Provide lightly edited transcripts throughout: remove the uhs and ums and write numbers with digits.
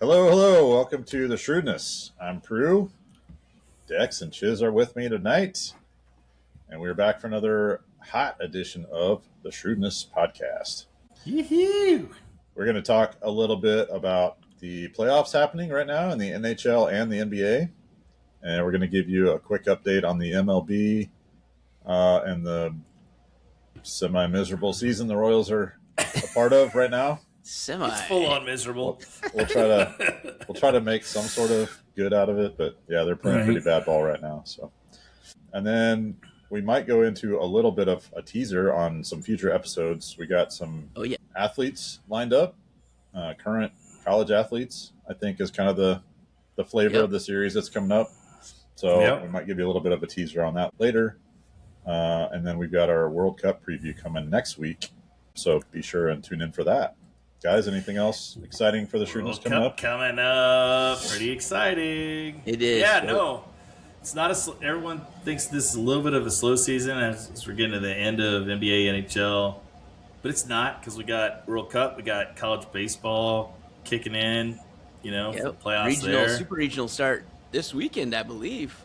Hello, hello. Welcome to The Shrewdness. I'm Prue. Dex and Chiz are with me tonight. And we're back for another hot edition of The Shrewdness podcast. Yoo-hoo! We're going to talk a little bit about the playoffs happening right now in the NHL and the NBA. And we're going to give you a quick update on the MLB and the semi-miserable season the Royals are a part of right now. It's full on miserable. We'll try to make some sort of good out of it, but yeah, they're playing pretty bad ball right now. So, and then we might go into a little bit of a teaser on some future episodes. We got some athletes lined up, current college athletes. I think is kind of the flavor of the series that's coming up. So we might give you a little bit of a teaser on that later. And then we've got our World Cup preview coming next week. So be sure and tune in for that. Guys, anything else exciting for the Shrewdness coming up? Coming up. Pretty exciting. It is. Yeah, no. It's not everyone thinks this is a little bit of a slow season as we're getting to the end of NBA, NHL. But it's not because we got World Cup, we got college baseball kicking in, for the playoffs Super regional start this weekend, I believe.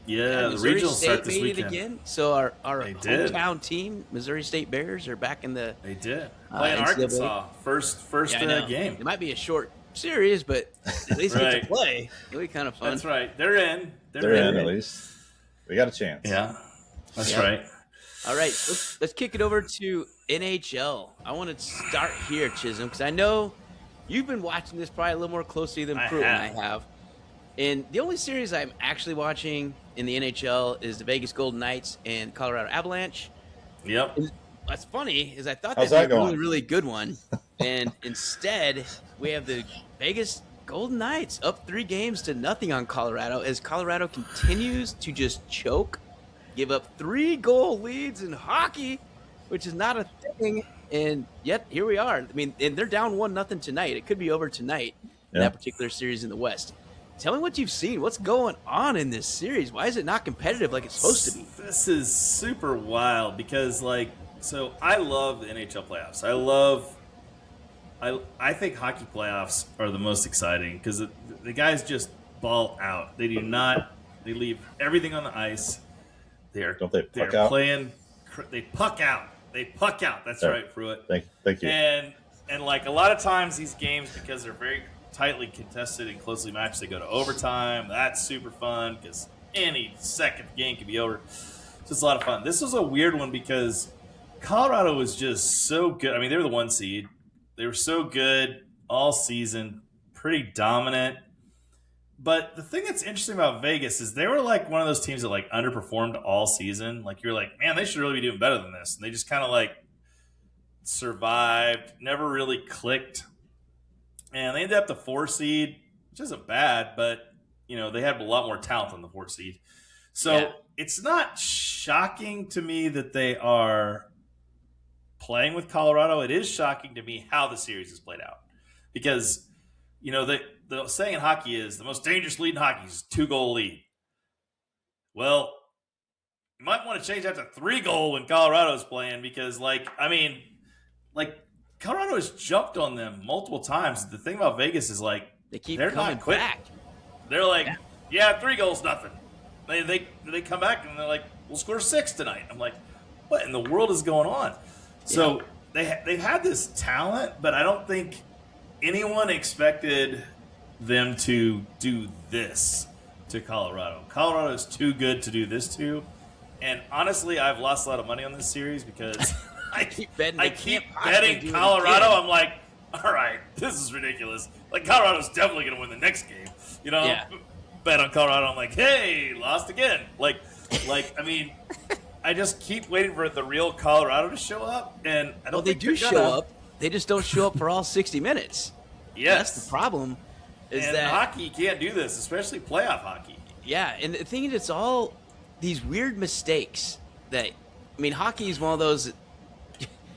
Yeah, the Missouri regional State start this made weekend. it again. So our hometown team, Missouri State Bears, are back in the. They did playing Arkansas first game. It might be a short series, but at least get to play. It'll be kind of fun. That's right. They're in. They're in at least. We got a chance. Yeah, that's right. All right, let's kick it over to NHL. I want to start here, Chisholm, because I know you've been watching this probably a little more closely than Pruitt and I have. And the only series I'm actually watching in the NHL is the Vegas Golden Knights and Colorado Avalanche. Yep. And what's funny is I thought How's that'd be that a going? really, really good one. And instead, we have the Vegas Golden Knights up 3-0 on Colorado as Colorado continues to just choke, give up 3-goal leads in hockey, which is not a thing. And yet, here we are. I mean, and they're down 1-0 tonight. It could be over tonight in that particular series in the West. Tell me what you've seen. What's going on in this series? Why is it not competitive like it's supposed to be? This is super wild because, so I love the NHL playoffs. I think hockey playoffs are the most exciting because the guys just ball out. They do not. They leave everything on the ice. They're playing. They puck out. That's right, Pruitt. Thank you. And a lot of times these games, because they're very tightly contested and closely matched, they go to overtime. That's super fun because any second game could be over. So it's a lot of fun. This was a weird one because Colorado was just so good. I mean, they were the 1 seed. They were so good all season, pretty dominant. But the thing that's interesting about Vegas is they were like one of those teams that underperformed all season. You're like, man, they should really be doing better than this. And they just kind of survived, never really clicked. And they ended up the 4 seed, which isn't bad, but they had a lot more talent than the 4 seed. So it's not shocking to me that they are playing with Colorado. It is shocking to me how the series has played out. Because, the saying in hockey is the most dangerous lead in hockey is a 2-goal lead. Well, you might want to change that to 3-goal when Colorado's playing because, Colorado has jumped on them multiple times. The thing about Vegas is they keep they're coming not quitting. back. They're 3 goals, nothing. They come back and they're like, we'll score 6 tonight. I'm like, what in the world is going on? So they've had this talent, but I don't think anyone expected them to do this to Colorado. Colorado is too good to do this to. And honestly, I've lost a lot of money on this series because I keep betting Colorado. I'm like, all right, this is ridiculous. Colorado's definitely going to win the next game. Bet on Colorado. I'm like, hey, lost again. I mean, I just keep waiting for the real Colorado to show up, and I don't think they do show up. They just don't show up for all 60 minutes. Yes, that's the problem. And hockey can't do this, especially playoff hockey. Yeah, and the thing is, it's all these weird mistakes that. I mean, hockey is one of those that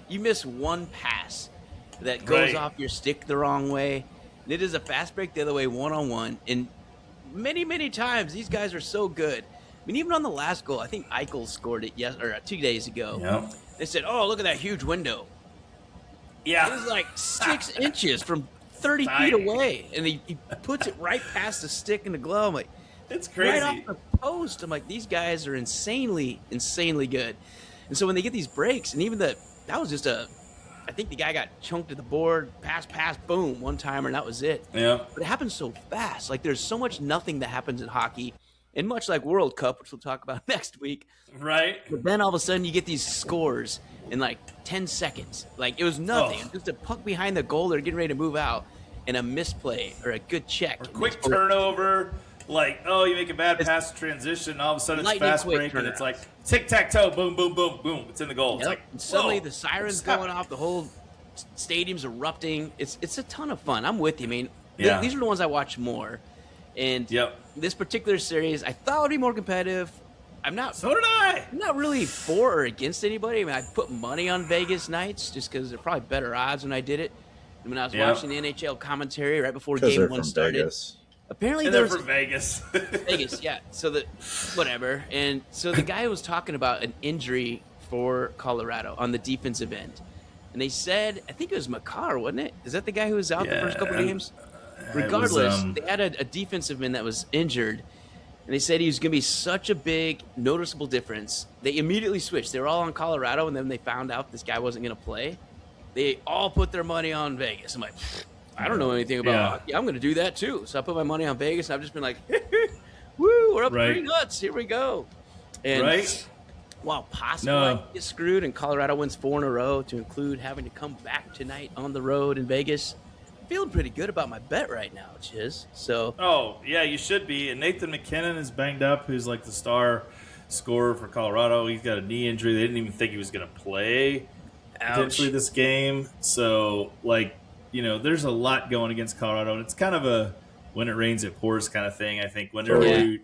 you miss one pass that goes off your stick the wrong way. And it is a fast break the other way, 1-on-1. And many, many times, these guys are so good. I mean, even on the last goal, I think Eichel scored it 2 days ago. Yep. They said, oh, look at that huge window. Yeah. It was 6 inches from 30 tiny. feet away, and he puts it right past the stick and the glove. I'm like, It's crazy. right off the post. I'm like, these guys are insanely good. And so when they get these breaks, and even that was just I think the guy got chunked to the board, pass, boom, one timer, and that was it. Yeah. But it happens so fast. Like, there's so much nothing that happens in hockey, and much like World Cup, which we'll talk about next week. Right. But then all of a sudden you get these scores in like 10 seconds. Like, it was nothing. Oh. Just a puck behind the goal, they're getting ready to move out, and a misplay or a good check. Or quick turnover. Like, oh, you make a bad pass transition, all of a sudden it's fast break, and it's like tic-tac-toe, boom, boom, boom, boom. It's in the goal. Yep. It's like, and suddenly whoa, the siren's stop. going off, the whole stadium's erupting. It's a ton of fun. I'm with you. I mean, Yeah. these are the ones I watch more. And Yep. this particular series, I thought would be more competitive. So did I. I'm not really for or against anybody. I mean, I put money on Vegas Knights just because they're probably better odds when I did it. And when I was watching the NHL commentary right before Because Game they're 1 from started, Vegas. apparently And there they're was from Vegas. Vegas, yeah. So whatever. And so the guy was talking about an injury for Colorado on the defensive end. And they said, I think it was Makar, wasn't it? Is that the guy who was out the first couple games? Regardless, they had a defensive man that was injured. And they said he was going to be such a big, noticeable difference. They immediately switched. They were all on Colorado, and then they found out this guy wasn't going to play. They all put their money on Vegas. I'm like, I don't know anything about hockey. I'm going to do that too. So I put my money on Vegas, and I've just been like, woo, we're up 3 nuts. Here we go. And while possible I get screwed and Colorado wins 4 in a row, to include having to come back tonight on the road in Vegas, I'm feeling pretty good about my bet right now, Chiz. So, oh, yeah, you should be. And Nathan McKinnon is banged up, who's like the star scorer for Colorado. He's got a knee injury. They didn't even think he was going to play potentially this game. So, like, you know, there's a lot going against Colorado. And it's kind of a when it rains, it pours kind of thing, I think. Whenever you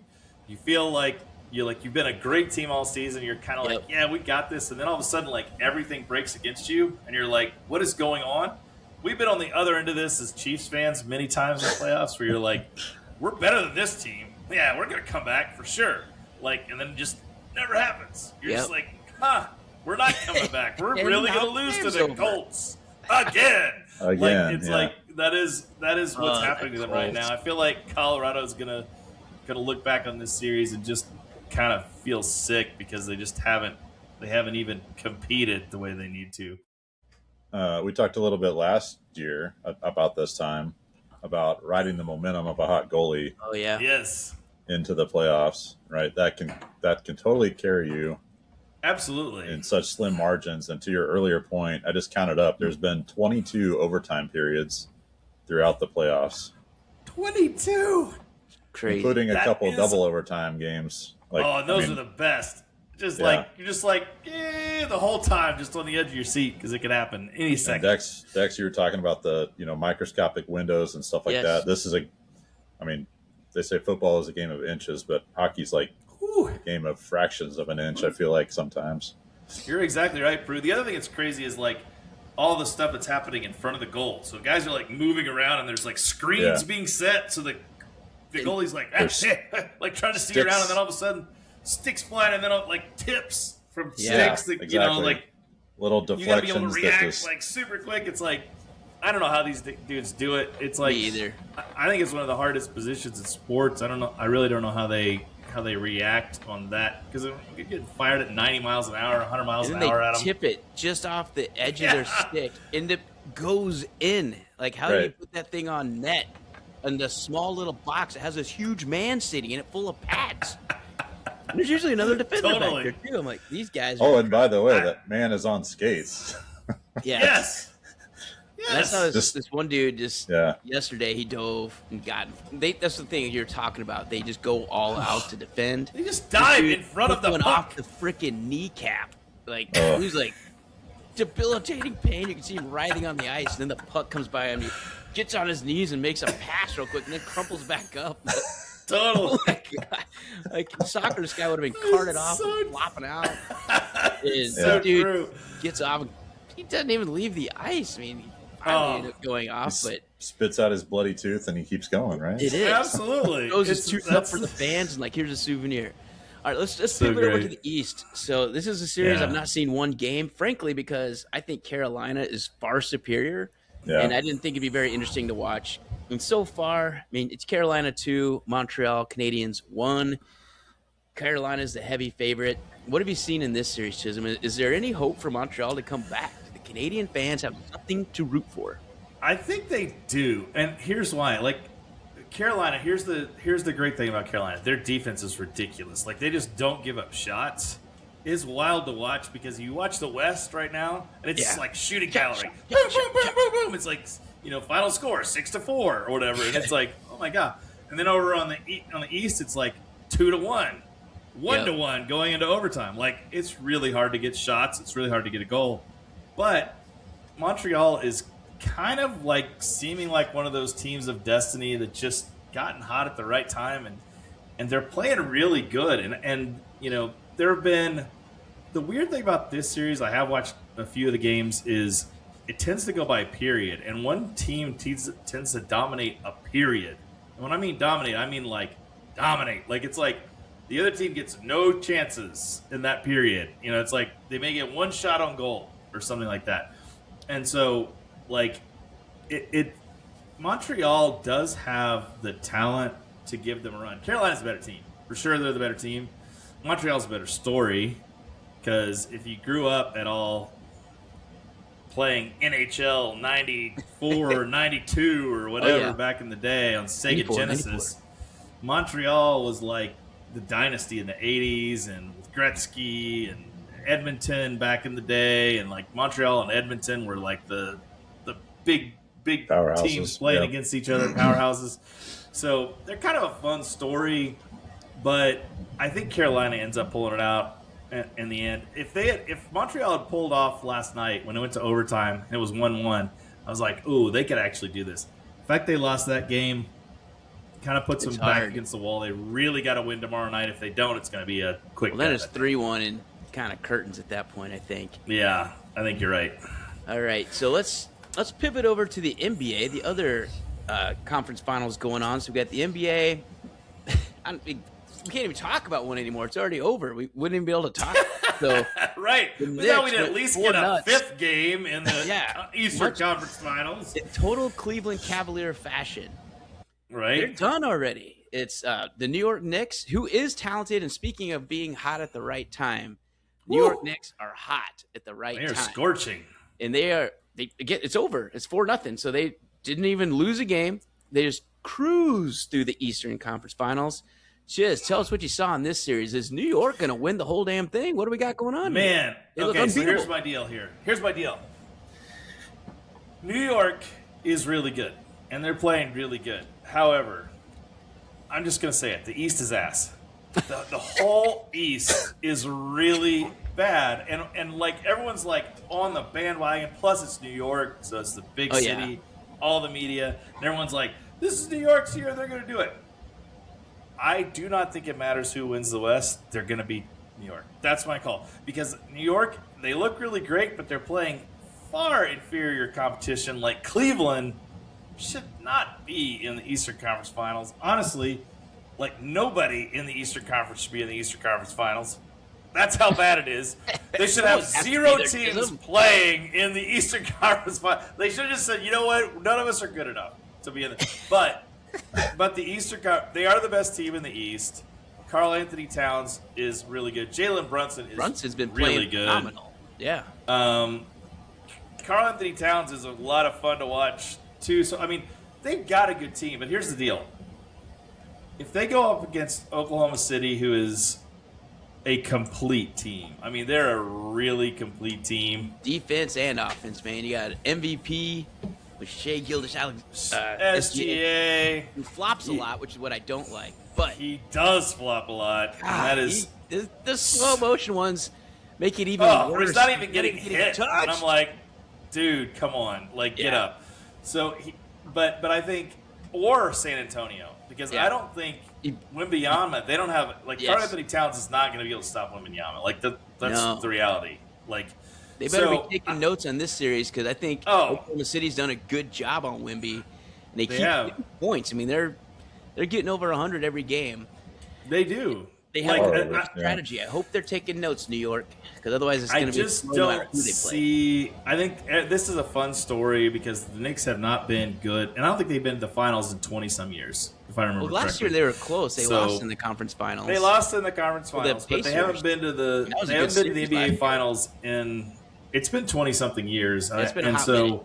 feel like you've been a great team all season, you're kind of like, yeah, we got this. And then all of a sudden, like, everything breaks against you. And you're like, what is going on? We've been on the other end of this as Chiefs fans many times in the playoffs where you're like, we're better than this team. Yeah, we're going to come back for sure. Like, and then it just never happens. You're just like, we're not coming back. We're really going to lose to the Colts again. Like, it's like that is what's happening to them right now. I feel like Colorado's going to look back on this series and just kind of feel sick because they just haven't even competed the way they need to. We talked a little bit last year about this time about riding the momentum of a hot goalie. Oh yeah, yes, into the playoffs, right? That can totally carry you, absolutely, in such slim margins. And to your earlier point, I just counted up. There's been 22 overtime periods throughout the playoffs. 22, crazy, including a couple double overtime games. Like, oh, and those are the best. Like you're just like the whole time, just on the edge of your seat because it could happen any second. Dex, you were talking about the microscopic windows and stuff like that. This is they say football is a game of inches, but hockey's like a game of fractions of an inch. I feel like sometimes. You're exactly right, Prue. The other thing that's crazy is like all the stuff that's happening in front of the goal. So guys are like moving around, and there's like screens being set, so the goalie's like like trying to see around, and then all of a sudden. Sticks flying, and then like tips from sticks that exactly. like little deflections. You gotta be able to react like super quick. It's like I don't know how these dudes do it. It's like me either. I think it's one of the hardest positions in sports. I don't know. I really don't know how they react on that because they're getting fired at 90 miles an hour, 100 miles an hour at them. Tip it just off the edge of their stick, and it goes in. Like how do you put that thing on net in the small little box? It has this huge man sitting in it full of pads. There's usually another defender back there too. I'm like, these guys. And by the way, that man is on skates. Yes. That's how this one dude yesterday he dove and got. That's the thing you're talking about. They just go all out to defend. They just dive in front of the puck. Off the freaking kneecap. Like he was like debilitating pain. You can see him writhing on the ice, and then the puck comes by him. He gets on his knees and makes a pass real quick, and then crumples back up. Totally. Oh my God. Like soccer, this guy would have been carted off and flopping out. And dude gets off. He doesn't even leave the ice. I mean, he finally ended up going off, but spits out his bloody tooth and he keeps going. Right? It is absolutely. Throws his tooth up for the fans and like, here's a souvenir. All right, let's pivot over to the East. So this is a series I've not seen one game, frankly, because I think Carolina is far superior. Yeah. And I didn't think it'd be very interesting to watch. And so far, I mean, it's Carolina 2, Montreal Canadiens 1. Carolina's the heavy favorite. What have you seen in this series, Chisholm? Is there any hope for Montreal to come back? Do the Canadian fans have something to root for? I think they do, and here's why. Like Carolina, here's the great thing about Carolina. Their defense is ridiculous. Like they just don't give up shots. It's wild to watch because you watch the West right now, and it's like shooting gallery. Boom, boom, boom, boom, boom. It's like final score 6-4 or whatever, and it's like oh my god. And then over on the East, it's like 2-1. 1-1 going into overtime. Like it's really hard to get shots. It's really hard to get a goal. But Montreal is kind of like seeming like one of those teams of destiny that just gotten hot at the right time, and they're playing really good. And there have been the weird thing about this series. I have watched a few of the games. Is it tends to go by period, and one team tends to dominate a period. And when I mean dominate, I mean like dominate. Like it's like the other team gets no chances in that period. It's like they may get one shot on goal or something like that. And so, like, Montreal does have the talent to give them a run. Carolina's a better team. For sure, they're the better team. Montreal's a better story because if you grew up at all playing NHL 94 or 92 or whatever back in the day on Sega Genesis, 94. Montreal was like the dynasty in the 80s and with Gretzky and Edmonton back in the day, and like Montreal and Edmonton were like the big teams playing against each other, powerhouses. So they're kind of a fun story, but I think Carolina ends up pulling it out in the end. If Montreal had pulled off last night when it went to overtime and it was 1-1, I was like, ooh, they could actually do this. The fact they lost that game kind of puts them back against the wall. They really got to win tomorrow night. If they don't, it's going to be a quick. Well, then it's 3-1 and kind of curtains at that point, I think. Yeah, I think you're right. All right, so let's pivot over to the NBA, the other conference finals going on. So we got the NBA. We can't even talk about one anymore. It's already over. We wouldn't even be able to talk. So right. We thought we'd at least get a fifth game in the Eastern Conference Finals. In total Cleveland Cavalier fashion. Right. They're done already. It's the New York Knicks, who is talented. And speaking of being hot at the right time, New York Knicks are hot at the right time. They're scorching. And it's over. It's 4-0. So they didn't even lose a game. They just cruise through the Eastern Conference Finals. Just tell us what you saw in this series. Is New York going to win the whole damn thing? What do we got going on? Man, okay, so here's my deal here. New York is really good, and they're playing really good. However, I'm just going to say it. The East is ass. The whole East is really bad, and like everyone's like on the bandwagon. Plus, it's New York, so it's the big city. All the media, and everyone's like, "This is New York's year. They're going to do it." I do not think it matters who wins the West. They're going to beat New York. That's my call. Because New York, they look really great, but they're playing far inferior competition. Like Cleveland should not be in the Eastern Conference Finals. Honestly, like nobody in the Eastern Conference should be in the Eastern Conference Finals. That's how bad it is. They should have 0 teams playing in the Eastern Conference Finals. They should have just said, you know what, none of us are good enough to be in it. But the Eastern, they are the best team in the East. Karl Anthony Towns is really good. Jalen Brunson's been really good. Phenomenal. Yeah. Karl Anthony Towns is a lot of fun to watch too. So I mean, they've got a good team. But here's the deal: if they go up against Oklahoma City, who is a complete team, I mean, they're a really complete team, defense and offense. Man, you got MVP. With Shea SGA, who flops a lot, which is what I don't like. But he does flop a lot. That is the slow motion ones make it even worse. He's not even getting hit. And I'm like, dude, come on, like get up. So, but I think or San Antonio because I don't think Wembanyama. They don't have Karl Anthony Towns is not going to be able to stop Wembanyama. Like that's the reality. Like. They better be taking notes on this series because I think Oklahoma City's done a good job on Wemby, and they keep getting points. I mean, they're getting over 100 every game. They do. They have Like, a strategy. I hope they're taking notes, New York, because otherwise it's going to be. I just don't see. I think this is a fun story because the Knicks have not been good, and I don't think they've been to the finals in 20 some years, if I remember. Well, last correctly. year they were close. They lost in the conference finals. They lost in the conference finals, but they haven't been to the. They haven't been to the NBA finals in. It's been 20-something years, it's been a hot minute.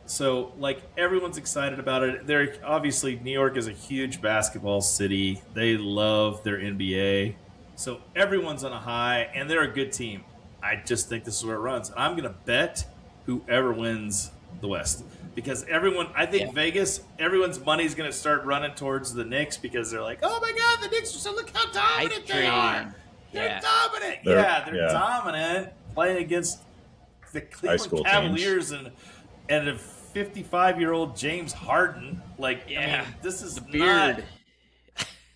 So, like, everyone's excited about it. They're obviously, New York is a huge basketball city. They love their NBA. So everyone's on a high, and they're a good team. I just think this is where it runs. And I'm going to bet whoever wins the West. Because I think Vegas, everyone's money's going to start running towards the Knicks because they're like, oh my God, the Knicks are so, look how dominant they are. They're dominant. They're dominant playing against the Cleveland Cavaliers and a 55-year-old James Harden. Like, I mean, this is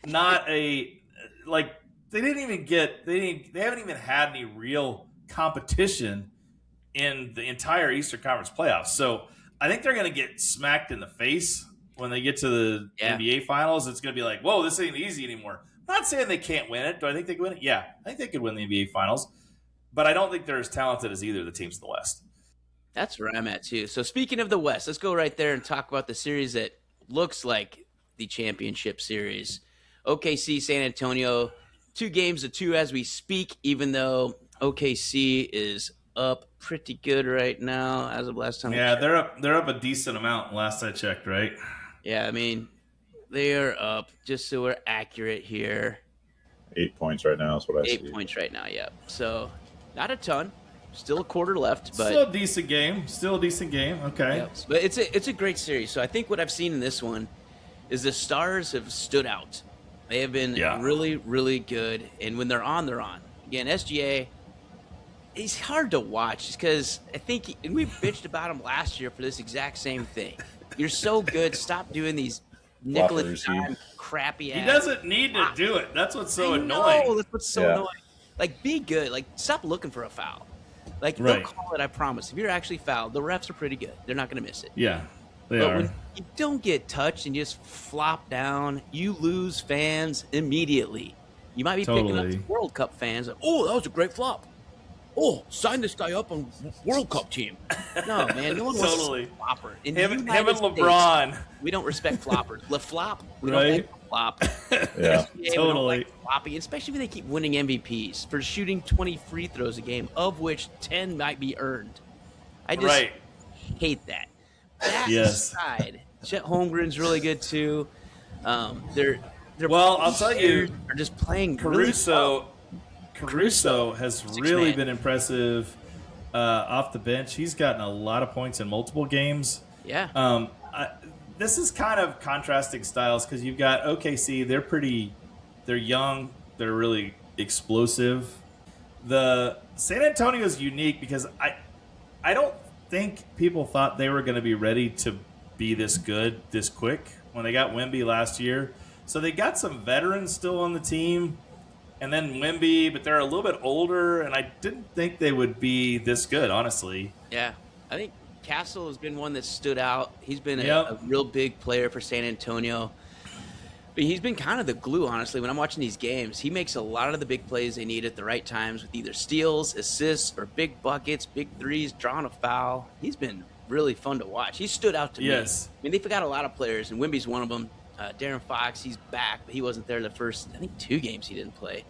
not a like they haven't even had any real competition in the entire Eastern Conference playoffs. So I think they're going to get smacked in the face when they get to the NBA finals. It's going to be like, whoa, this ain't easy anymore. I'm not saying they can't win it. Do I think they can win it? Yeah, I think they could win the NBA finals. But I don't think they're as talented as either of the teams in the West. That's where I'm at, too. So speaking of the West, let's go right there and talk about the series that looks like the championship series. OKC, San Antonio, 2 games to 2 as we speak, even though OKC is up pretty good right now as of last time. Yeah, they're up a decent amount last I checked, right? Yeah, I mean, they are up, just so we're accurate here. 8 points right now is what I see. 8 points right now, yeah. So not a ton. Still a quarter left, but still a decent game. Okay, yeah, but it's a great series. So I think what I've seen in this one is the stars have stood out. They have been really, really good, and when they're on, they're on. Again, SGA, he's hard to watch just because I think and we bitched about him last year for this exact same thing. You're so good. Stop doing these nickel and dime crappy ass. He doesn't need to do it. That's what's so annoying. That's what's so annoying. Like, be good. Like, stop looking for a foul. Like, they'll call it, I promise. If you're actually fouled, the refs are pretty good. They're not going to miss it. Yeah, they but are. When you don't get touched and you just flop down, you lose fans immediately. You might be picking up some World Cup fans. Like, oh, that was a great flop. Oh, sign this guy up on World Cup team. No, man, no one wants a flopper. In him and LeBron. States, we don't respect floppers. LaFlop, we don't like flop. Yeah, totally. Like floppy, especially when they keep winning MVPs for shooting 20 free throws a game, of which 10 might be earned. I just hate that. That aside, Chet Holmgren's really good too. They're I'll tell you, are just playing Caruso. Caruso has really been impressive off the bench. He's gotten a lot of points in multiple games. Yeah. This is kind of contrasting styles because you've got OKC. They're young. They're really explosive. The San Antonio is unique because I don't think people thought they were going to be ready to be this good this quick when they got Wemby last year. So they got some veterans still on the team. And then Wemby, but they're a little bit older, and I didn't think they would be this good, honestly. Yeah, I think Castle has been one that stood out. He's been a real big player for San Antonio. But he's been kind of the glue, honestly. When I'm watching these games, he makes a lot of the big plays they need at the right times with either steals, assists, or big buckets, big threes, drawing a foul. He's been really fun to watch. He stood out to me. I mean, they forgot a lot of players, and Wemby's one of them. Darren Fox, he's back, but he wasn't there the first, I think, 2 games he didn't play.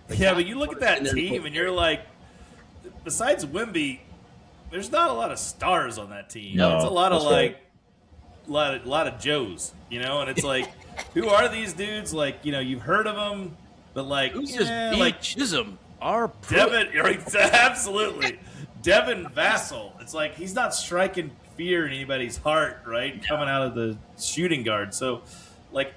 But but you look at that team, and you're like, besides Wemby, there's not a lot of stars on that team. No, it's a lot of lot of Joes, and it's like, who are these dudes? Like, you've heard of them, but like, who's just like Chisholm, our Devin, absolutely, Devin Vassell. It's like he's not striking fear in anybody's heart, right? No. Coming out of the shooting guard, so. Like,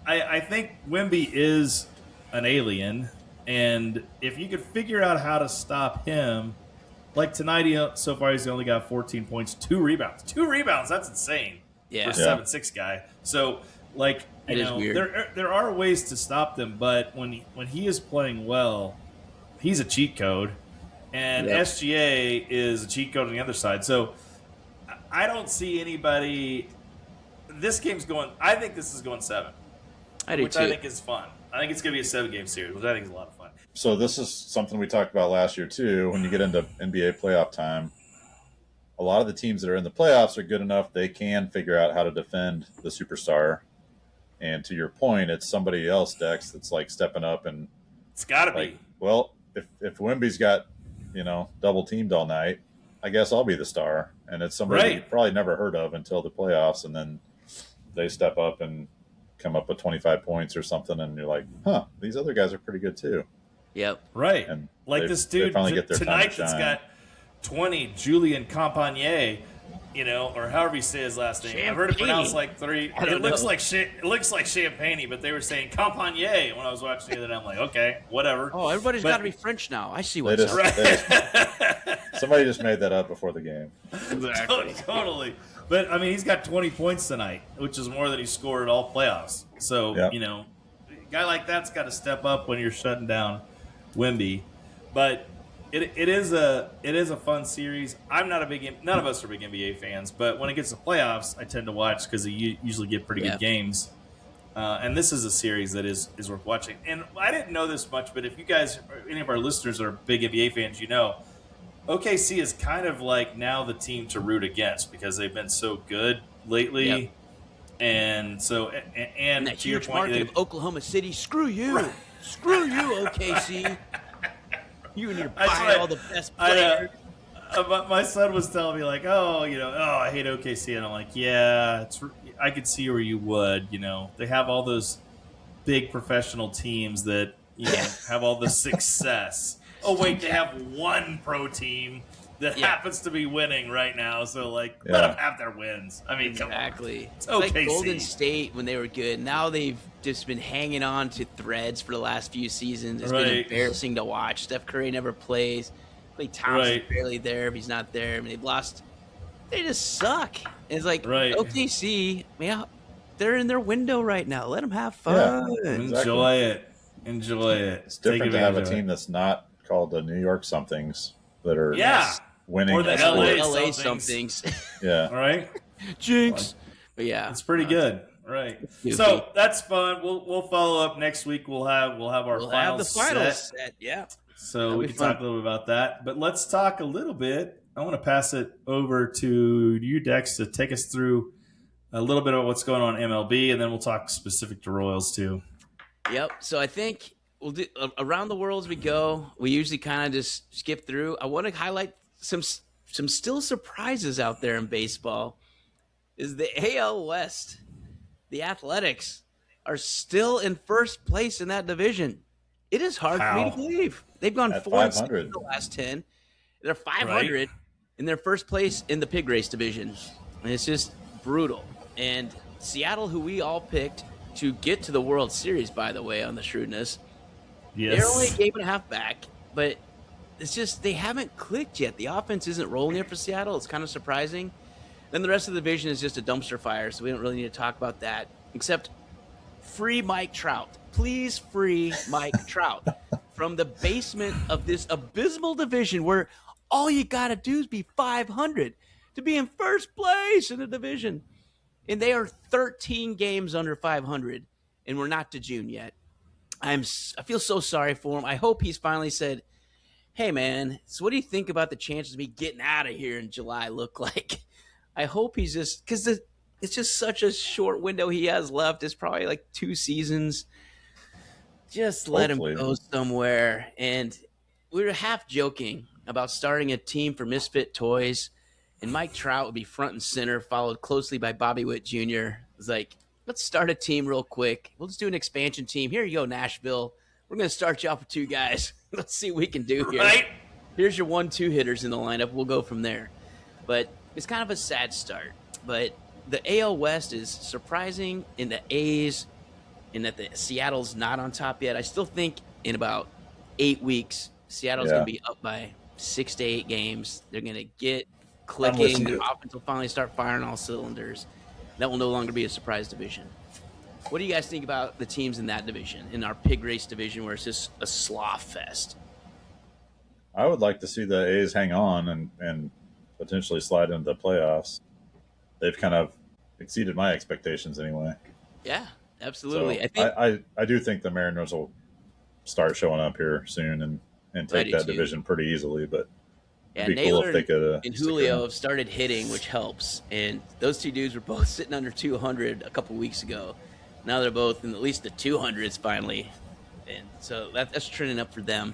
I think Wemby is an alien, and if you could figure out how to stop him, like tonight, so far he's only got 14 points, 2 rebounds. 2 rebounds, that's insane for a 7'6" guy. So, like, there are ways to stop them, but when he is playing well, he's a cheat code, and SGA is a cheat code on the other side. So, I don't see anybody. This game's going. I think this is going 7. I do which too. I think is fun. I think it's going to be a 7-game series, which I think is a lot of fun. So this is something we talked about last year too. When you get into NBA playoff time, a lot of the teams that are in the playoffs are good enough they can figure out how to defend the superstar. And to your point, it's somebody else, Dex, that's like stepping up and It's got to like, be. well, if Wemby's got, double teamed all night, I guess I'll be the star. And it's somebody you probably never heard of until the playoffs, and then they step up and come up with 25 points or something, and you're like, huh, these other guys are pretty good too. Yep. Right. And like this dude tonight that's got 20, Julian Campagne, or however you say his last name. Champagne. I've heard it pronounced like 3. It looks like Champagne, but they were saying Campagne when I was watching the other night. I'm like, okay, whatever. Oh, everybody's got to be French now. I see what's up. Somebody just made that up before the game. Exactly. Totally. But, I mean, he's got 20 points tonight, which is more than he scored all playoffs. So, a guy like that's got to step up when you're shutting down Wemby. But it is a fun series. None of us are big NBA fans, but when it gets to playoffs, I tend to watch because they usually get pretty good games. And this is a series that is worth watching. And I didn't know this much, but if you guys, any of our listeners are big NBA fans, OKC is kind of like now the team to root against because they've been so good lately. Yep. And so, and that to your huge point, market of Oklahoma City, screw you. Screw you, OKC. You and your buy all the best players. My son was telling me like, I hate OKC, and I'm like, yeah, I could see where you would. They have all those big professional teams that have all the success. Oh wait, they have one pro team that happens to be winning right now. So let them have their wins. I mean, exactly. It's OKC. Like Golden State when they were good. Now they've just been hanging on to threads for the last few seasons. It's been embarrassing to watch. Steph Curry never plays. Klay Thompson's barely there if he's not there. I mean, they've lost. They just suck. And it's like OKC, they're in their window right now. Let them have fun. Yeah, exactly. Enjoy it. It's different to have a team that's not called the New York somethings that are winning or the LA somethings. Yeah. Right? Jinx. But yeah. It's pretty good. Right. So that's fun. We'll follow up next week. We'll have our finals set. Yeah. So we can talk a little bit about that. But let's talk a little bit. I want to pass it over to you, Dex, to take us through a little bit of what's going on in MLB, and then we'll talk specific to Royals too. Yep. So I think we'll do around the world as we go. We usually kind of just skip through. I want to highlight some still surprises out there in baseball. Is the AL West, the Athletics are still in first place in that division. It is hard for me to believe. They've gone 4-6 in the last 10. They're 500 in their first place in the pig race division. And it's just brutal. And Seattle, who we all picked to get to the World Series, by the way, on the shrewdness, they're only a game and a half back. But it's just they haven't clicked yet. The offense isn't rolling yet for Seattle. It's kind of surprising. Then the rest of the division is just a dumpster fire, so we don't really need to talk about that. Except free Mike Trout. Please free Mike Trout from the basement of this abysmal division where all you got to do is be 500 to be in first place in the division. And they are 13 games under 500, and we're not to June yet. I feel so sorry for him. I hope he's finally said, hey, man, so what do you think about the chances of me getting out of here in July look like? I hope he's just – because it's just such a short window he has left. It's probably like 2 seasons. Just let him go somewhere. And we were half joking about starting a team for Misfit Toys, and Mike Trout would be front and center, followed closely by Bobby Witt Jr. It's like, let's start a team real quick. We'll just do an expansion team. Here you go, Nashville. We're going to start you off with 2 guys. Let's see what we can do here. Right. Here's your 1-2 hitters in the lineup. We'll go from there. But it's kind of a sad start. But the AL West is surprising in the A's, in that the Seattle's not on top yet. I still think in about 8 weeks, Seattle's going to be up by 6 to 8 games. They're going to get clicking. The offense will finally start firing all cylinders. That will no longer be a surprise division. What do you guys think about the teams in that division, in our pig race division, where it's just a sloth fest? I would like to see the A's hang on and potentially slide into the playoffs. They've kind of exceeded my expectations anyway. Yeah. Absolutely. So I think I do think the Mariners will start showing up here soon and take that division pretty easily. But yeah, it'd be cool Naylor if they could and stick Julio around. have started hitting, which helps. And those two dudes were both sitting under 200 a couple weeks ago. Now they're both in at least the 200s finally, and so that's trending up for them.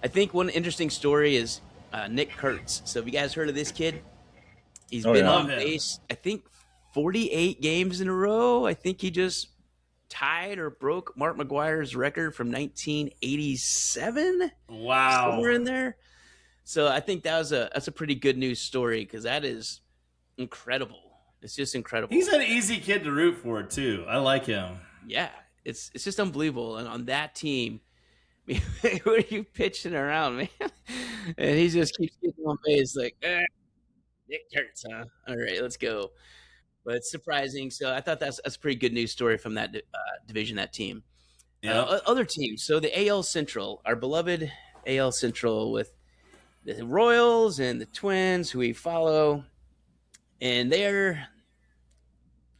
I think one interesting story is Nick Kurtz. So have you guys heard of this kid? He's been on base, I think, 48 games in a row. I think he just tied or broke Mark McGwire's record from 1987. Wow, somewhere in there. So I think that's a pretty good news story because that is incredible. It's just incredible. He's an easy kid to root for too. I like him. Yeah, it's just unbelievable. And on that team, who are you pitching around, man? And he just keeps getting on base like, Nick Kurtz, huh? All right, let's go. But it's surprising. So I thought that's a pretty good news story from that division, that team. Yeah. Other teams. So the AL Central, our beloved AL Central with the Royals and the Twins, who we follow, and they're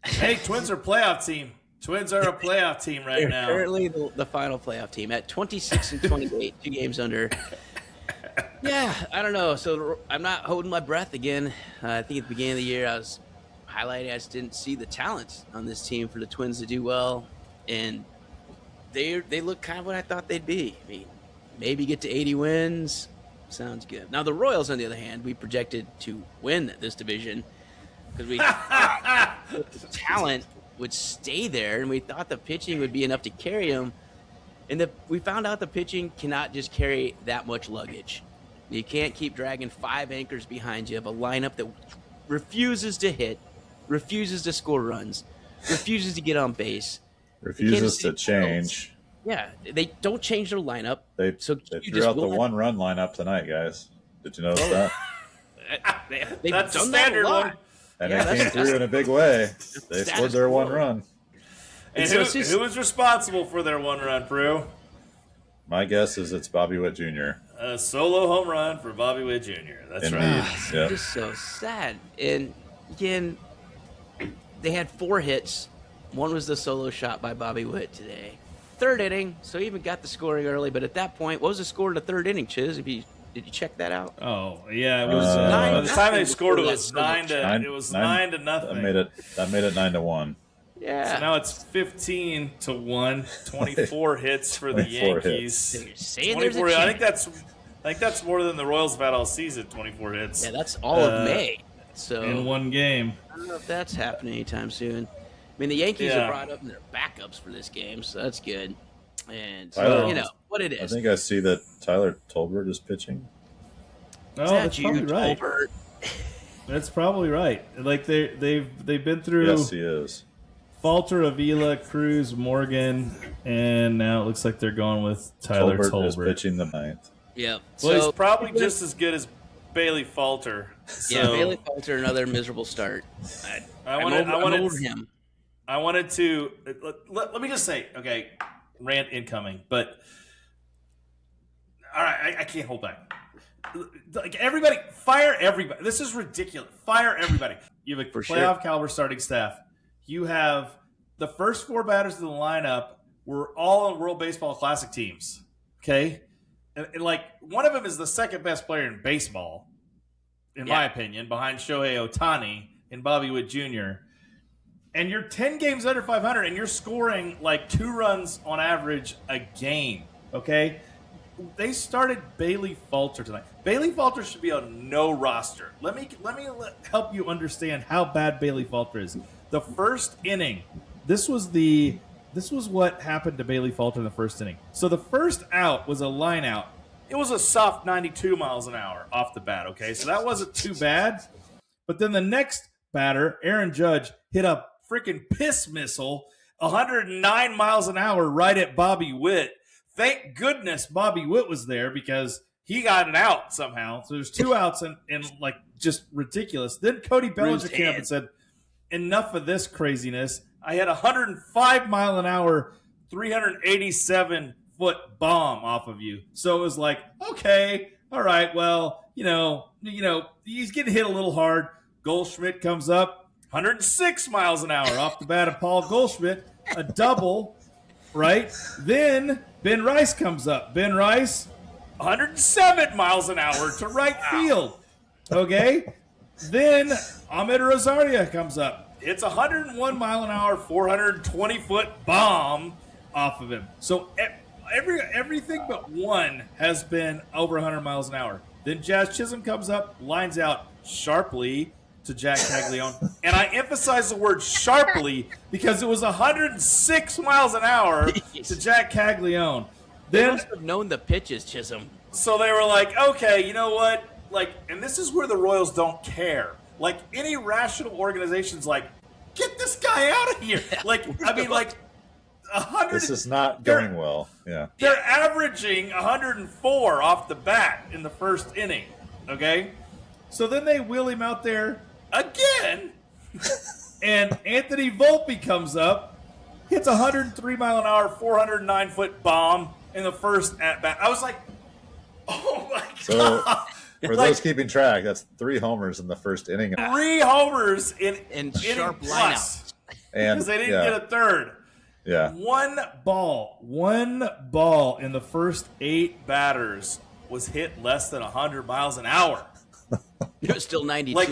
hey, Twins are a playoff team. Twins are a playoff team right now. Currently the final playoff team at 26 and 28, 2 games under. Yeah, I don't know. So I'm not holding my breath again. I think at the beginning of the year I was highlighting I just didn't see the talent on this team for the Twins to do well, and they look kind of what I thought they'd be. I mean, maybe get to 80 wins. Sounds good. Now the Royals, on the other hand, we projected to win this division because we thought the talent would stay there, and we thought the pitching would be enough to carry them. And we found out the pitching cannot just carry that much luggage. You can't keep dragging 5 anchors behind you of a lineup that refuses to hit, refuses to score runs, refuses to get on base, refuses to change. Yeah, they don't change their lineup. They threw out the one-run lineup tonight, guys. Did you notice that? They've That's done the standard that a lot. one. And they came through in a big way. They scored their one run. And who is responsible for their one run, Prue? My guess is it's Bobby Witt Jr. A solo home run for Bobby Witt Jr. That's Indeed. right. Yeah. Just so sad. And again, they had 4 hits. One was the solo shot by Bobby Witt today. 3rd inning, so he even got the scoring early. But at that point, what was the score in the 3rd inning, Chiz? Did you check that out? Oh yeah, it was. By the time they scored, it was 9 to. It was 9 to nothing. That made it 9-1. Yeah. So now it's 15-1. 24 hits for the 24 Yankees. Hits. 24. I think that's more than the Royals have had all season. 24 hits. Yeah, that's all of May. So in one game. I don't know if that's happening anytime soon. I mean, the Yankees have brought up their backups for this game, so that's good. And Tyler, you know what it is. I think I see that Tyler Tolbert is pitching. No, that's probably right. Tolbert? That's probably right. Like they've been through. Yes, he is. Falter, Avila, Cruz, Morgan, and now it looks like they're going with Tyler Tolbert. Is pitching the 9th. Yep. Well, he's probably just as good as Bailey Falter. So. Yeah, Bailey Falter, another miserable start. I wanted to let me just say, okay, rant incoming, but all right, I can't hold back. Like everybody, fire everybody. This is ridiculous. Fire everybody. You have a playoff caliber starting staff. You have the first 4 batters of the lineup were all on World Baseball Classic teams. Okay, and like one of them is the second best player in baseball, in my opinion, behind Shohei Ohtani and Bobby Witt Jr. And you're 10 games under 500, and you're scoring like 2 runs on average a game. Okay. They started Bailey Falter tonight. Bailey Falter should be on no roster. Let me help you understand how bad Bailey Falter is. The first inning, this was what happened to Bailey Falter in the first inning. So the first out was a line out. It was a soft 92 miles an hour off the bat, okay? So that wasn't too bad. But then the next batter, Aaron Judge, hit a freaking piss missile 109 miles an hour right at Bobby Witt. Thank goodness Bobby Witt was there because he got an out somehow. So there's 2 outs and like just ridiculous. Then Cody Bellinger came up and said, enough of this craziness. I had a 105 mile an hour, 387-foot bomb off of you. So it was like, okay, all right, well, you know, he's getting hit a little hard. Goldschmidt comes up, 106 miles an hour off the bat of Paul Goldschmidt, a double, right? Then Ben Rice comes up. Ben Rice, 107 miles an hour to right field. Okay? Then Ahmed Rosario comes up. It's 101 mile an hour, 420-foot bomb off of him. So everything but one has been over 100 miles an hour. Then Jazz Chisholm comes up, lines out sharply to Jack Caglione. And I emphasize the word sharply because it was 106 miles an hour to Jack Caglione. They must have known the pitches, Chisholm. So they were like, okay, you know what? Like, and this is where the Royals don't care. Like, any rational organization's like, get this guy out of here. Like, I mean, like, 100. This is not going well. Yeah. They're averaging 104 off the bat in the first inning. Okay? So then they wheel him out there again. And Anthony Volpe comes up, hits a 103 mile an hour, 409-foot bomb in the first at bat. I was like, oh my God. So for those keeping track, that's 3 homers in the first inning. 3 homers in sharp inning lineup. Because they didn't get a third. Yeah. One ball in the first 8 batters was hit less than 100 miles an hour. It was still 92. Like,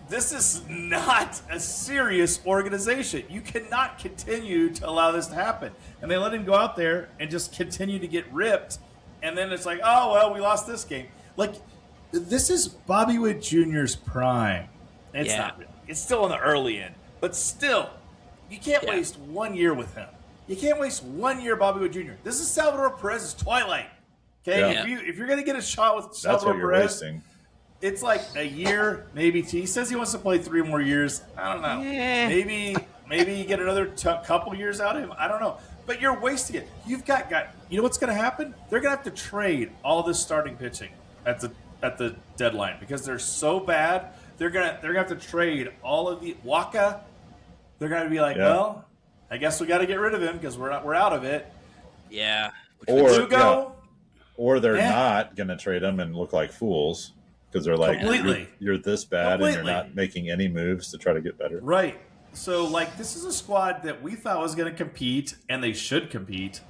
this is not a serious organization. You cannot continue to allow this to happen. And they let him go out there and just continue to get ripped. And then it's like, oh, well, we lost this game. Like, this is Bobby Witt Jr.'s prime. It's not really. It's still in the early end. But still, you can't waste 1 year with him. You can't waste 1 year, Bobby Witt Jr. This is Salvador Perez's twilight. Okay? Yeah. If you're going to get a shot with Salvador That's what you're Perez, wasting. it's like a year, maybe 2. He says he wants to play 3 more years. I don't know. Yeah. Maybe you get another couple years out of him. I don't know. But you're wasting it. You've got. You know what's going to happen? They're going to have to trade all this starting pitching at the deadline because they're so bad. They're gonna have to trade all of the Waka. They're going to be like, well, I guess we got to get rid of him because we're out of it. Yeah. Or they're not going to trade him and look like fools. Because they're like, you're this bad and you're not making any moves to try to get better. Right. So, like, this is a squad that we thought was going to compete, and they should compete.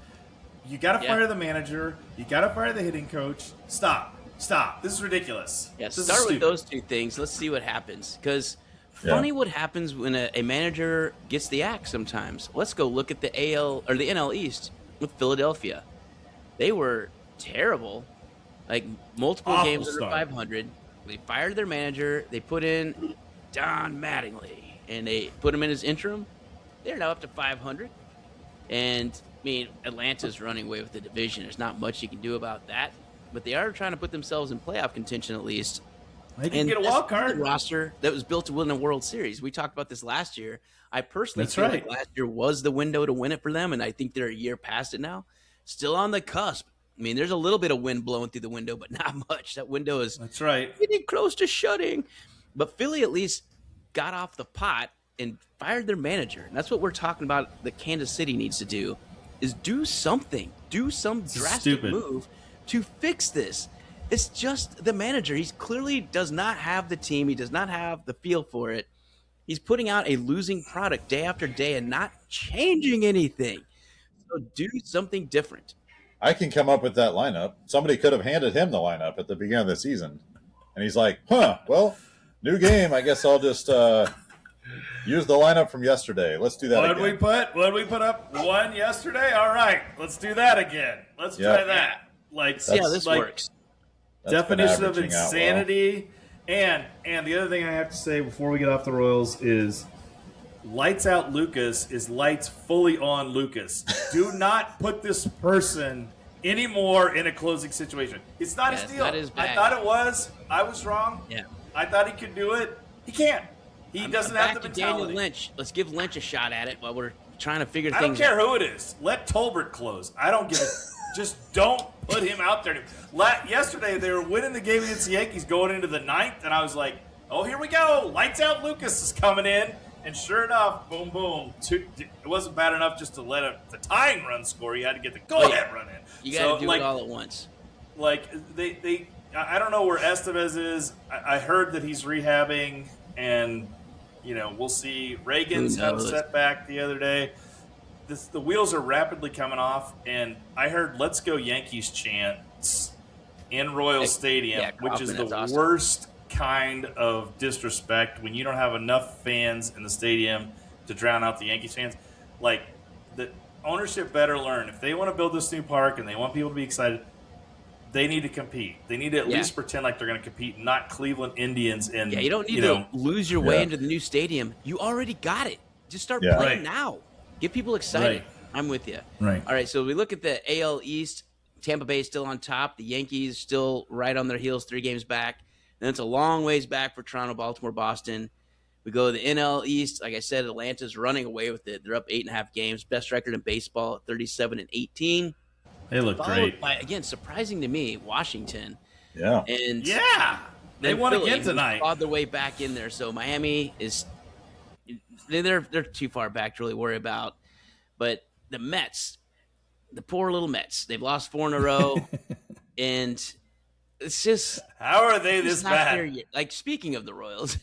You got to fire the manager. You got to fire the hitting coach. Stop. This is ridiculous. Yeah, this start with those 2 things. Let's see what happens. Because funny what happens when a manager gets the axe sometimes. Let's go look at the AL or the NL East with Philadelphia. They were terrible. Like, multiple Awful games under start. 500. They fired their manager. They put in Don Mattingly, and they put him in as interim. They're now up to 500. And, I mean, Atlanta's running away with the division. There's not much you can do about that. But they are trying to put themselves in playoff contention at least. They can get a wild card. Roster that was built to win a World Series. We talked about this last year. I personally feel like last year was the window to win it for them, and I think they're a year past it now. Still on the cusp. I mean, there's a little bit of wind blowing through the window, but not much. That window is getting close to shutting. But Philly at least got off the pot and fired their manager. And that's what we're talking about that Kansas City needs to do, is do something. Do some drastic move to fix this. It's just the manager. He clearly does not have the team. He does not have the feel for it. He's putting out a losing product day after day and not changing anything. So do something different. I can come up with that lineup. Somebody could have handed him the lineup at the beginning of the season. And he's like, well, new game. I guess I'll just use the lineup from yesterday. Let's do that again. What we put up? 1 yesterday? All right. Let's do that again. Let's try that. Like, see how this works. Definition of insanity. And the other thing I have to say before we get off the Royals is lights out Lucas is lights fully on Lucas. Do not put this person anymore in a closing situation. It's not his deal. I thought it was. I was wrong. Yeah. I thought he could do it. He can't. He doesn't have the mentality. Daniel Lynch. Let's give Lynch a shot at it while we're trying to figure things out. I don't care who it is. Let Tolbert close. I don't give a just don't put him out there. Yesterday, they were winning the game against the Yankees going into the 9th, and I was like, oh, here we go. Lights out Lucas is coming in. And sure enough, boom, boom. It wasn't bad enough just to let the tying run score. You had to get the go-ahead run in. You got to do it all at once. Like, I don't know where Estevez is. I heard that he's rehabbing, and We'll see. Reagan's had a setback the other day. The wheels are rapidly coming off, and I heard "Let's Go Yankees" chants in Royal Stadium, which is the worst kind of disrespect when you don't have enough fans in the stadium to drown out the Yankees fans. Like, the ownership better learn. If they want to build this new park and they want people to be excited, they need to compete. They need to at least pretend like they're going to compete, not Cleveland Indians. And you don't need to lose your way into the new stadium. You already got it. Just start playing now. Get people excited. Right. I'm with you. Right. All right, so we look at the AL East. Tampa Bay still on top. The Yankees still right on their heels, 3 games back. Then it's a long ways back for Toronto, Baltimore, Boston. We go to the NL East. Like I said, Atlanta's running away with it. They're up 8.5 games. Best record in baseball at 37-18. They look great. By, again, surprising to me, Washington. Yeah. And they won again tonight. Clawed their way back in there. So Miami is they're too far back to really worry about. But the Mets, the poor little Mets, they've lost 4 in a row, and it's just how are they this bad? Like, speaking of the Royals,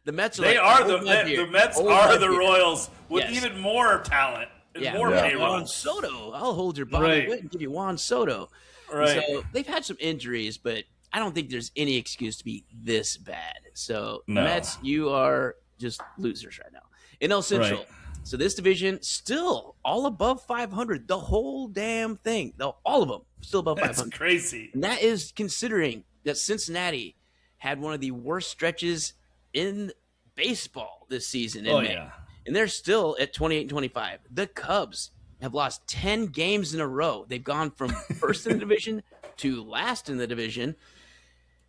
the Mets are the Mets are the Royals with even more talent and more payroll. Juan Soto, I'll hold your body and give you Juan Soto. Right. So they've had some injuries, but I don't think there's any excuse to be this bad. So Mets, you are just losers right now. NL Central. Right. So this division still all above 500. The whole damn thing. All of them still above 500. That's crazy. And that is considering that Cincinnati had one of the worst stretches in baseball this season in May. Yeah. And they're still at 28-25. The Cubs have lost 10 games in a row. They've gone from first in the division to last in the division.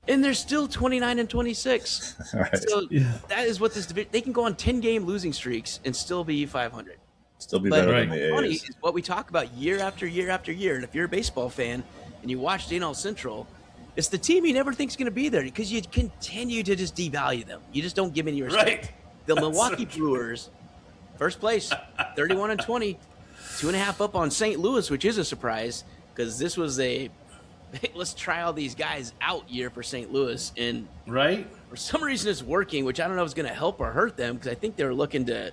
And they're still 29-26. Right. So that is what this division. They can go on 10-game losing streaks and still be 500. Still be better than the A's. Is what we talk about year after year after year. And if you're a baseball fan and you watch NL Central, it's the team you never think's going to be there because you continue to just devalue them. You just don't give any respect. Right. The Milwaukee Brewers, first place, 31-20, 2.5 up on St. Louis, which is a surprise because this was a let's try all these guys out year for St. Louis. And for some reason it's working, which I don't know if it's going to help or hurt them because I think they were looking to,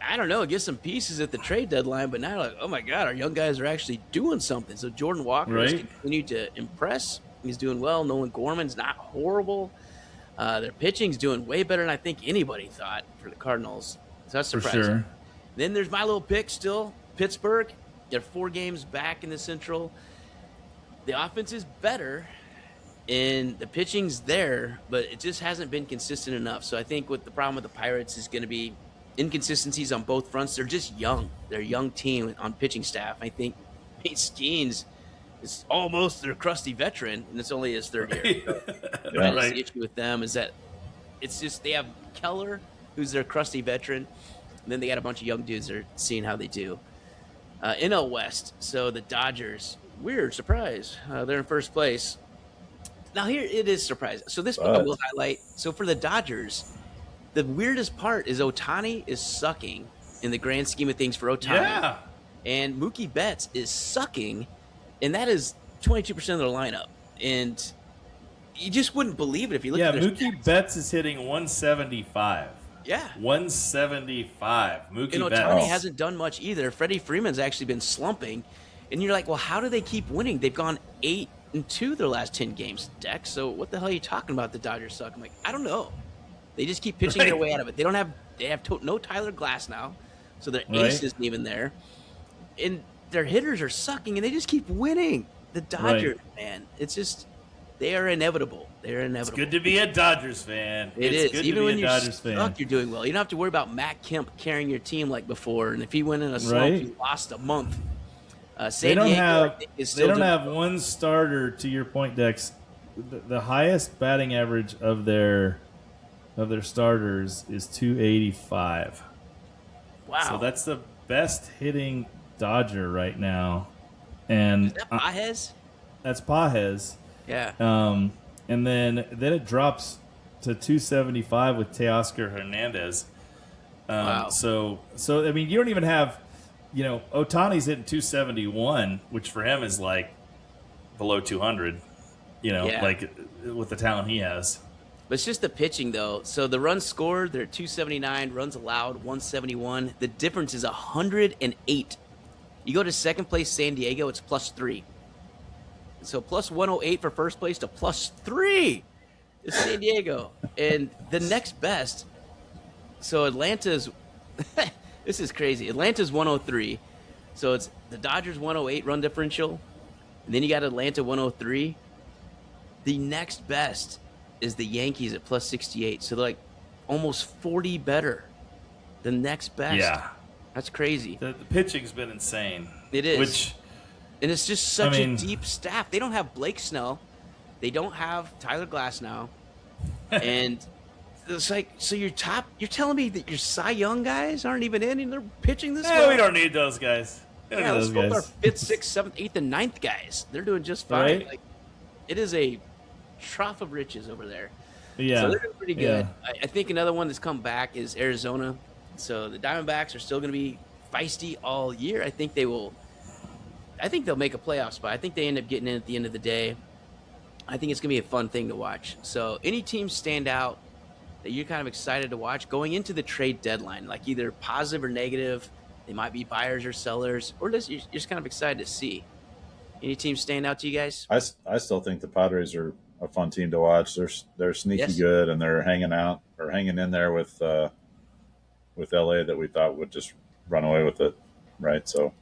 I don't know, get some pieces at the trade deadline. But now, like, oh, my God, our young guys are actually doing something. So Jordan Walker has continued to impress. He's doing well. Nolan Gorman's not horrible. Their pitching's doing way better than I think anybody thought for the Cardinals. So that's surprising. For sure. Then there's my little pick still, Pittsburgh. They're 4 games back in the Central. The offense is better, and the pitching's there, but it just hasn't been consistent enough. So I think what the problem with the Pirates is going to be inconsistencies on both fronts. They're just young. They're a young team on pitching staff. I think Nate Skeens is almost their crusty veteran, and it's only his 3rd year. So the issue with them is that it's just they have Keller, who's their crusty veteran, and then they got a bunch of young dudes that are seeing how they do. NL West, so the Dodgers, weird surprise. They're in first place. Now here it is surprising. So this one I will highlight. So for the Dodgers, the weirdest part is Ohtani is sucking in the grand scheme of things for Ohtani. Yeah. And Mookie Betts is sucking, and that is 22% of their lineup. And you just wouldn't believe it if you look at their Mookie stats. Betts is hitting 175. Yeah. 175. Mookie and Betts. Ohtani hasn't done much either. Freddie Freeman's actually been slumping. And you're like, well, how do they keep winning? They've gone 8-2 their last 10 games, Dex. So what the hell are you talking about? The Dodgers suck. I'm like, I don't know. They just keep pitching their way out of it. They have no Tyler Glass now, so their ace isn't even there. And their hitters are sucking, and they just keep winning. The Dodgers, man, it's just they are inevitable. They're inevitable. It's good to be a Dodgers fan. It's good even to when be a Dodgers fan. You're doing well. You don't have to worry about Matt Kemp carrying your team like before. And if he went in a slump, he lost a month. They don't have one starter. To your point, Dex, the highest batting average of their starters is 285. Wow! So that's the best hitting Dodger right now. And is that Pages? That's Pages. Yeah. And then it drops to 275 with Teoscar Hernandez. Wow. So I mean, you don't even have. Ohtani's hitting 271, which for him is like below 200, like with the talent he has. But it's just the pitching, though. So the runs scored, they're 279, runs allowed, 171. The difference is 108. You go to second place, San Diego, it's +3. So plus 108 for first place to +3 is San Diego. And the next best, so Atlanta's, this is crazy. Atlanta's 103. So it's the Dodgers 108 run differential. And then you got Atlanta 103. The next best is the Yankees at +68. So they're like almost 40 better than next best. Yeah. That's crazy. The pitching's been insane. It is. And it's just such a deep staff. They don't have Blake Snell. They don't have Tyler Glasnow. And it's like, so you're telling me that your Cy Young guys aren't even in and they're pitching this well? We don't need those guys. Yeah, let's go with our 5th, 6th, 7th, 8th, and 9th guys. They're doing just fine. Right? Like, it is a trough of riches over there. Yeah. So they're doing pretty good. Yeah. I think another one that's come back is Arizona. So the Diamondbacks are still going to be feisty all year. I think they'll make a playoff spot. I think they end up getting in at the end of the day. I think it's going to be a fun thing to watch. So any teams stand out that you're kind of excited to watch going into the trade deadline, like either positive or negative? They might be buyers or sellers, or you're just kind of excited to see. Any teams stand out to you guys? I still think the Padres are a fun team to watch. They're sneaky good, and they're hanging in there with LA that we thought would just run away with it, right? So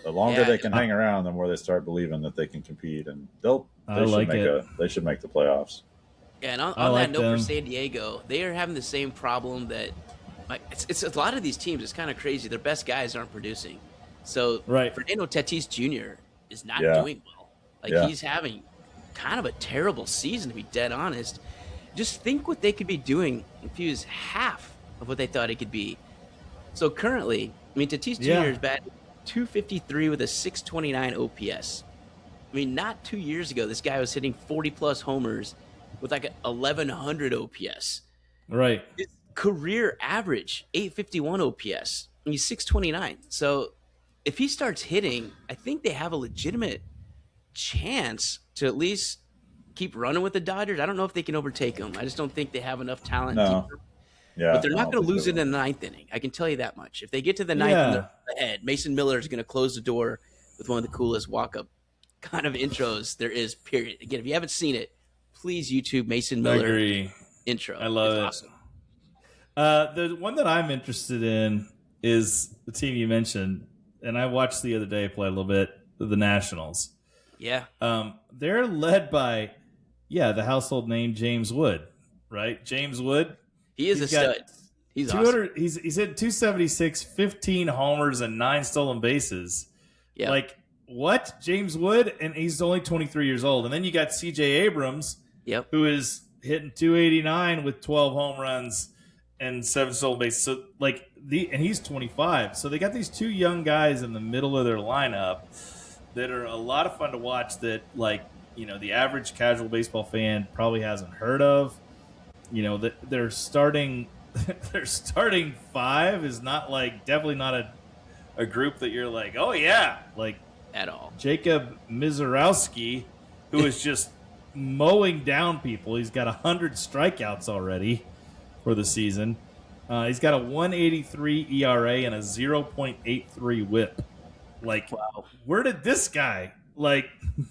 the longer they can hang around, the more they start believing that they can compete, and they should make the playoffs. Yeah, and on that note, for San Diego, they are having the same problem that it's a lot of these teams. It's kind of crazy. Their best guys aren't producing. So Fernando Tatis Jr. is not doing well. He's having kind of a terrible season, to be dead honest. Just think what they could be doing if he was half of what they thought he could be. So currently, Tatis Jr. is batting .253 with a .629 OPS. Not 2 years ago, this guy was hitting 40-plus homers with like a 1,100 OPS. Right. His career average, 851 OPS. He's 629. So if he starts hitting, I think they have a legitimate chance to at least keep running with the Dodgers. I don't know if they can overtake them. I just don't think they have enough talent. But they're not going to lose it in the 9th inning. I can tell you that much. If they get to the 9th and they're ahead, Mason Miller is going to close the door with one of the coolest walk-up kind of intros there is, period. Again, if you haven't seen it, please YouTube Mason Miller intro. I love it. Awesome. The one that I'm interested in is the team you mentioned, and I watched the other day play a little bit, the Nationals. Yeah. They're led by, the household name James Wood, right? James Wood. He's a stud. He's awesome. He's hit 276, 15 homers, and 9 stolen bases. Yeah. Like, what? James Wood? And he's only 23 years old. And then you got CJ Abrams, who is hitting 289 with 12 home runs and 7 stolen bases. So, and he's 25. So they got these 2 young guys in the middle of their lineup that are a lot of fun to watch that, the average casual baseball fan probably hasn't heard of. That their starting 5 is not definitely not a group that you're like, oh yeah, at all. Jacob Mizorowski, who is just mowing down people. He's got 100 strikeouts already for the season. He's got a 1.83 ERA and a 0.83 WHIP. Wow. Where did this guy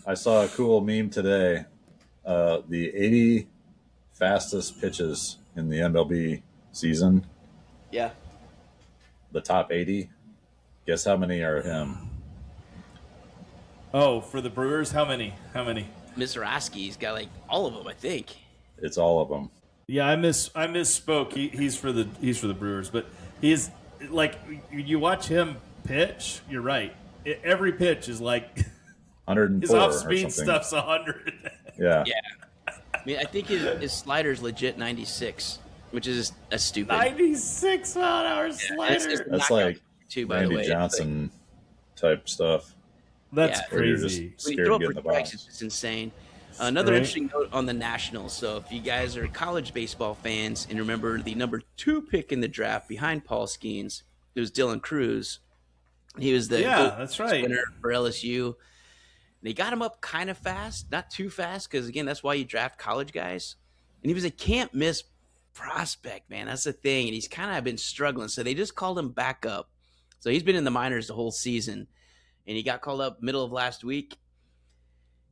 I saw a cool meme today. The 80 fastest pitches in the MLB season. Yeah. The top 80. Guess how many are him? Oh, for the Brewers, how many? Mizorowski's got all of them, I think. It's all of them. Yeah, I misspoke. He's for the Brewers, but he is you watch him pitch. You're right. Every pitch is 104. His off-speed stuff's 100. Yeah. Yeah. I think his slider's legit 96, which is a stupid 96 mile-an-hour slider. That's like too, by the Randy way. Johnson type stuff. That's Where you're crazy. just When scared you throw to it get for in the strikes, box. it's insane. Another interesting note on the Nationals. So if you guys are college baseball fans and remember the number 2 pick in the draft behind Paul Skeens, it was Dylan Cruz. He was the that's right. winner for LSU. They got him up kind of fast, not too fast, because again, that's why you draft college guys. And he was a can't miss prospect, man. That's the thing. And he's kind of been struggling. So they just called him back up. So he's been in the minors the whole season. And he got called up middle of last week.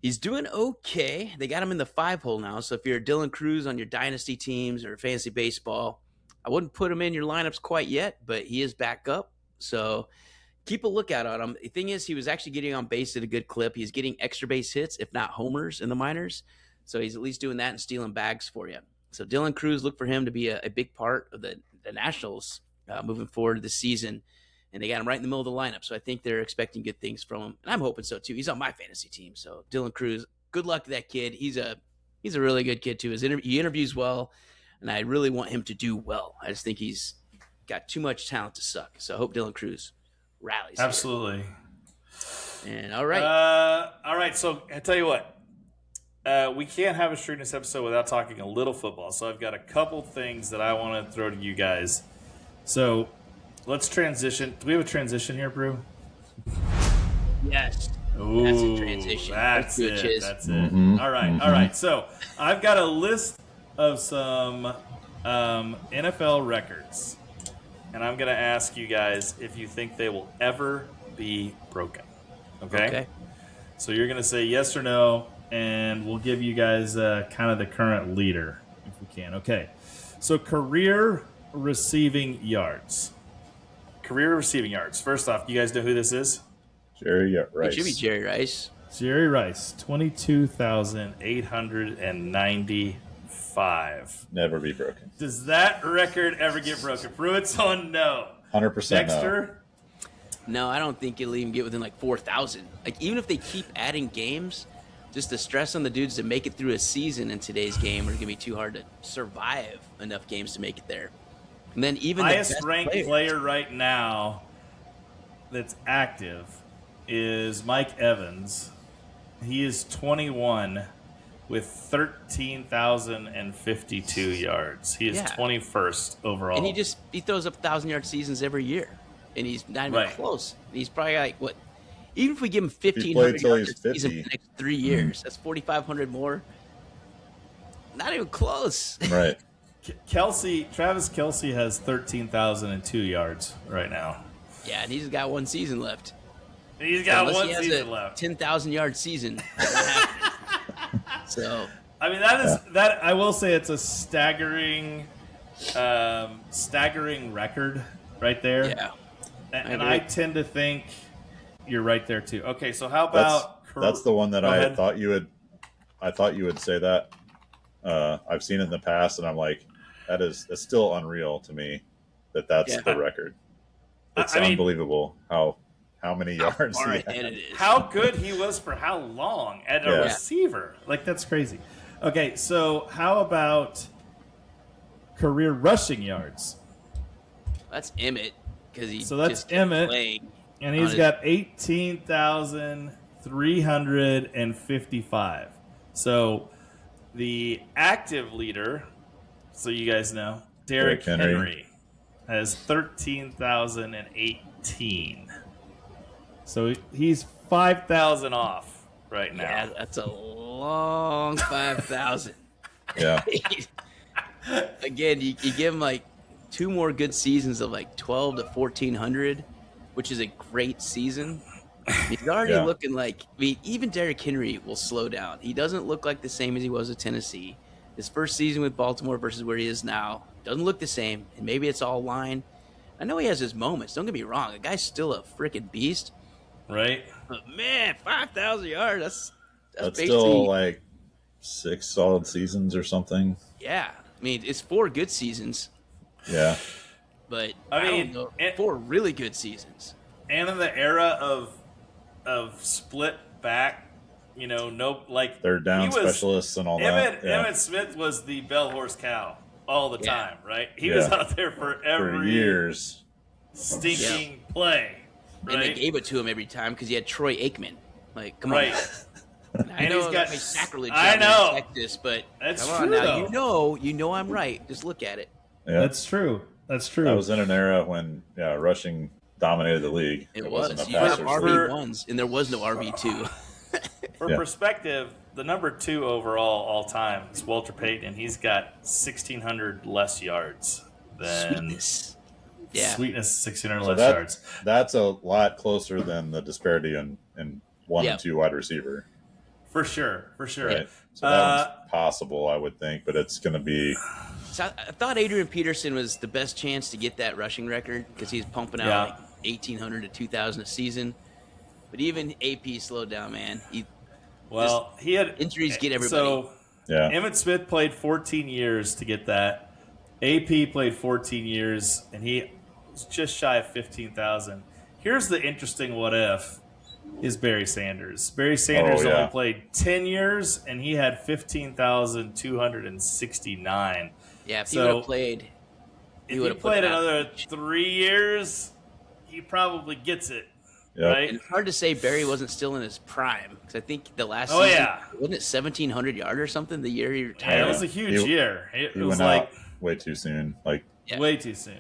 He's doing okay. They got him in the 5-hole now. So if you're Dylan Cruz on your dynasty teams or fantasy baseball, I wouldn't put him in your lineups quite yet, but he is back up. So keep a lookout on him. The thing is, he was actually getting on base at a good clip. He's getting extra base hits, if not homers, in the minors. So he's at least doing that and stealing bags for you. So Dylan Cruz, look for him to be a big part of the Nationals moving forward this season. And they got him right in the middle of the lineup. So I think they're expecting good things from him. And I'm hoping so, too. He's on my fantasy team. So Dylan Cruz, good luck to that kid. He's a really good kid, too. He interviews well, and I really want him to do well. I just think he's got too much talent to suck. So I hope Dylan Cruz rallies. Absolutely. Here. And all right. All right. So I tell you what. We can't have a streetness episode without talking a little football. So I've got a couple things that I want to throw to you guys. So let's transition. Do we have a transition here, Brew? Yes. Ooh, that's a transition. That's it. Chiz. That's it. All right. All right. So I've got a list of some NFL records, and I'm going to ask you guys if you think they will ever be broken. Okay? So you're going to say yes or no, and we'll give you guys kind of the current leader if we can. Okay. So career receiving yards. Career receiving yards. First off, you guys know who this is? Jerry Rice. It should be Jerry Rice. Jerry Rice, 22,895. Never be broken. Does that record ever get broken? Pruitt's on no. 100% Dexter? No, I don't think it'll even get within like 4,000. Like, even if they keep adding games, just the stress on the dudes to make it through a season in today's game are going to be too hard to survive enough games to make it there. And then even the highest best ranked player right now that's active is Mike Evans. He is 21 with 13,052 yards. He is 21st overall. And he throws up 1,000-yard seasons every year. And he's not even close. He's probably like, what? Even if we give him 1,500 yards a season for the next 3 years, that's 4,500 more. Not even close. Right. Travis Kelce has 13,002 yards right now. Yeah, and he's got one season left. He's got one season left. 10,000-yard season. So, I mean, that I will say it's a staggering record right there. Yeah. And I tend to think you're right there too. Okay, so how about that's the one that I thought you would say that. I've seen it in the past, and I'm like, it's still unreal to me that's the record. It's unbelievable how many yards he had. How good he was for how long at a receiver. Like, that's crazy. Okay, so how about career rushing yards? That's Emmett. So that's Emmett, and he's got 18,355. So the active leader, so you guys know, Derrick Henry has 13,018. So he's 5,000 off right now. Yeah, that's a long 5,000. Yeah. Again, you give him like 2 more good seasons of like 12 to 1,400, which is a great season. He's already looking like, I mean, even Derrick Henry will slow down. He doesn't look like the same as he was at Tennessee. His first season with Baltimore versus where he is now doesn't look the same, and maybe it's all line. I know he has his moments. Don't get me wrong. The guy's still a freaking beast. Right. But man, 5,000 yards, that's still like 6 solid seasons or something. Yeah. I mean, it's 4 good seasons. Yeah. But I mean, 4 really good seasons. And in the era of split back, third down specialists and all that. Emmitt Smith was the bell horse cow all the time, right? He was out there for every years stinking play. Right? And they gave it to him every time because he had Troy Aikman. Like, come on. I know he's got sacrilege. I know this, but that's come true. On now. You know I'm right. Just look at it. Yeah. That's true. I was in an era when rushing dominated the league. It was. You have RB1s, and there was no RB2. For perspective, the number 2 overall all time is Walter Payton, and he's got 1,600 less yards than Sweetness. Yeah. Sweetness, 1,600 So less yards. that's a lot closer than the disparity in one and two wide receiver. For sure. Right. So that one's possible, I would think, but it's going to be. So I thought Adrian Peterson was the best chance to get that rushing record because he's pumping out like 1,800 to 2,000 a season. But even AP slowed down, man. He had injuries get everybody. So Emmitt Smith played 14 years to get that. AP played 14 years, and he was just shy of 15,000. Here's the interesting what if is Barry Sanders. Barry Sanders only played 10 years, and he had 15,269. Yeah, if he would have played, if he played another 3 years, he probably gets it. Yep. Right? And it's hard to say Barry wasn't still in his prime because I think the last season, wasn't it 1,700 yards or something the year he retired? Yeah, it was a huge year. It was went like out way too soon. Way too soon.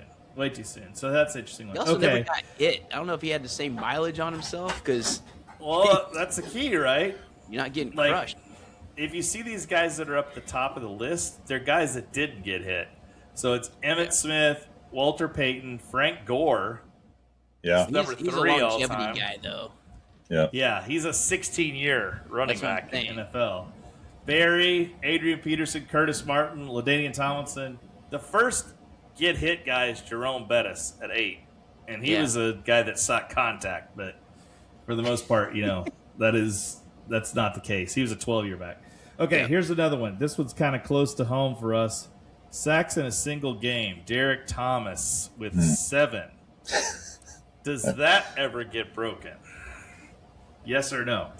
So that's interesting. He also never got hit. I don't know if he had the same mileage on himself because. Well, that's the key, right? You're not getting crushed. If you see these guys that are up the top of the list, they're guys that didn't get hit. So it's Emmitt Smith, Walter Payton, Frank Gore. Yeah, number he's 3 a all longevity time. Guy though. Yeah, he's a 16-year running back in the NFL. Barry, Adrian Peterson, Curtis Martin, LaDainian Tomlinson. The first get hit guy is Jerome Bettis at 8, and he was a guy that sought contact, but for the most part, that's not the case. He was a 12-year back. Okay, here's another one. This one's kind of close to home for us. Sacks in a single game. Derek Thomas with 7. Does that ever get broken? Yes or no?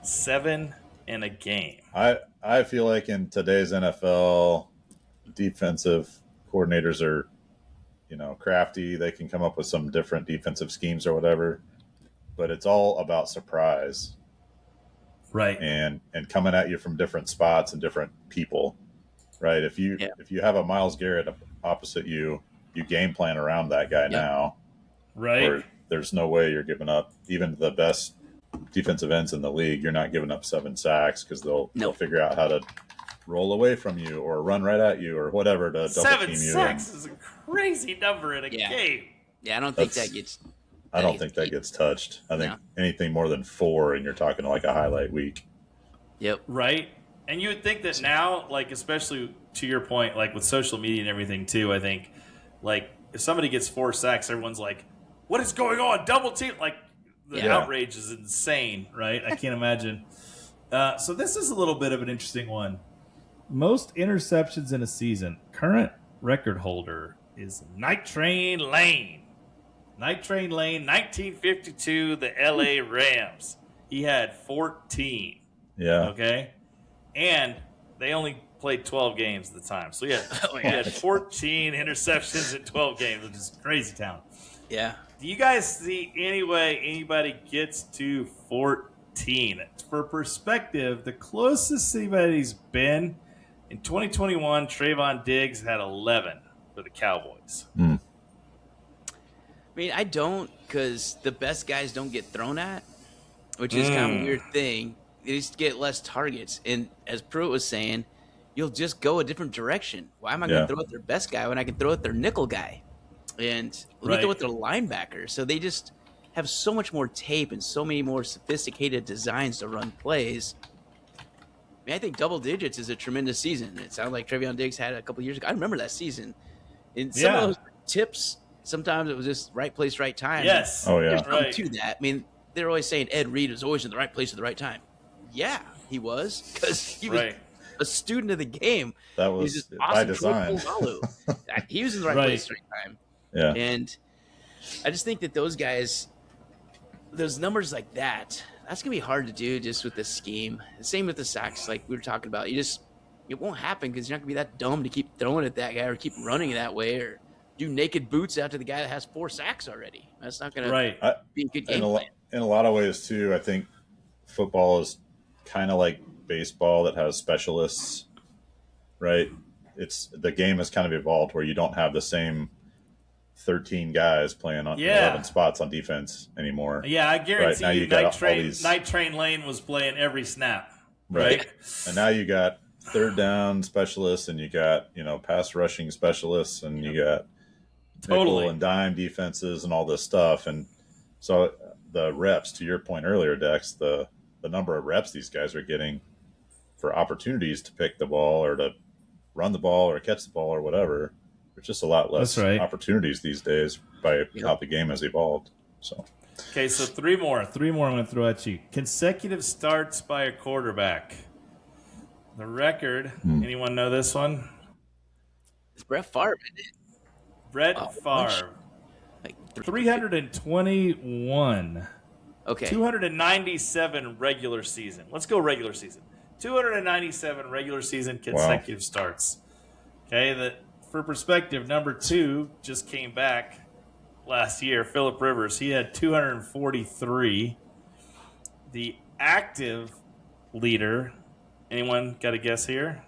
7 in a game. I feel like in today's NFL, defensive coordinators are, crafty. They can come up with some different defensive schemes or whatever, but it's all about surprise. Right. And coming at you from different spots and different people. Right. If you have a Myles Garrett opposite you, you game plan around that guy now. Right. Or there's no way you're giving up even the best defensive ends in the league. You're not giving up 7 sacks because they'll figure out how to roll away from you or run right at you or whatever to double team you. 7 sacks is a crazy number in a game. Yeah, I don't think that gets. I don't think that gets touched. I think anything more than 4, and you're talking like a highlight week. Yep. Right. And you would think that now, especially to your point, with social media and everything too, I think, if somebody gets 4 sacks, everyone's like, what is going on? Double team. The outrage is insane, right? I can't imagine. So this is a little bit of an interesting one. Most interceptions in a season. Current record holder is Night Train Lane. Night Train Lane, 1952, the L.A. Rams. He had 14. Yeah. Okay? And they only played 12 games at the time. So, he had 14 interceptions in 12 games, which is crazy town. Yeah. Do you guys see any way anybody gets to 14? For perspective, the closest anybody's been in 2021, Trayvon Diggs had 11 for the Cowboys. Mm. I mean, I don't, because the best guys don't get thrown at, which is kind of a weird thing. They just get less targets. And as Pruitt was saying, you'll just go a different direction. Why am I going to throw at their best guy when I can throw at their nickel guy? And let me throw at their linebacker. So they just have so much more tape and so many more sophisticated designs to run plays. I mean, I think double digits is a tremendous season. It sounded like Trayvon Diggs had a couple years ago. I remember that season. In some of those tips, sometimes it was just right place, right time. Yes. Oh, yeah. Right. To that. I mean, they're always saying Ed Reed was always in the right place at the right time. Yeah, he was, because he was a student of the game. That was just by awesome design. He was in the right place at the right time. Yeah. And I just think that those guys, those numbers like that, that's going to be hard to do just with the scheme. Same with the sacks, like we were talking about. It won't happen because you're not going to be that dumb to keep throwing at that guy or keep running that way or do naked boots out to the guy that has 4 sacks already. That's not going to be a good game plan. In a lot of ways, too, I think football is kind of like baseball that has specialists, right? The game has kind of evolved where you don't have the same 13 guys playing on 11 spots on defense anymore. Yeah, I guarantee right, you Night Train Lane was playing every snap. Right. And now you got third down specialists, and you got, pass rushing specialists, and you got nickel and dime defenses and all this stuff. And so the reps, to your point earlier, Dex, the number of reps these guys are getting for opportunities to pick the ball or to run the ball or catch the ball or whatever, there's just a lot less opportunities these days by how the game has evolved. So okay, so three more I'm going to throw at you. Consecutive starts by a quarterback. The record, anyone know this one? It's Brett Favre, isn't it? Brett Favre. Like 321. Okay. 297 regular season. Let's go regular season. 297 regular season consecutive starts. Okay, for perspective, number 2 just came back last year, Phillip Rivers. He had 243. The active leader, anyone got a guess here?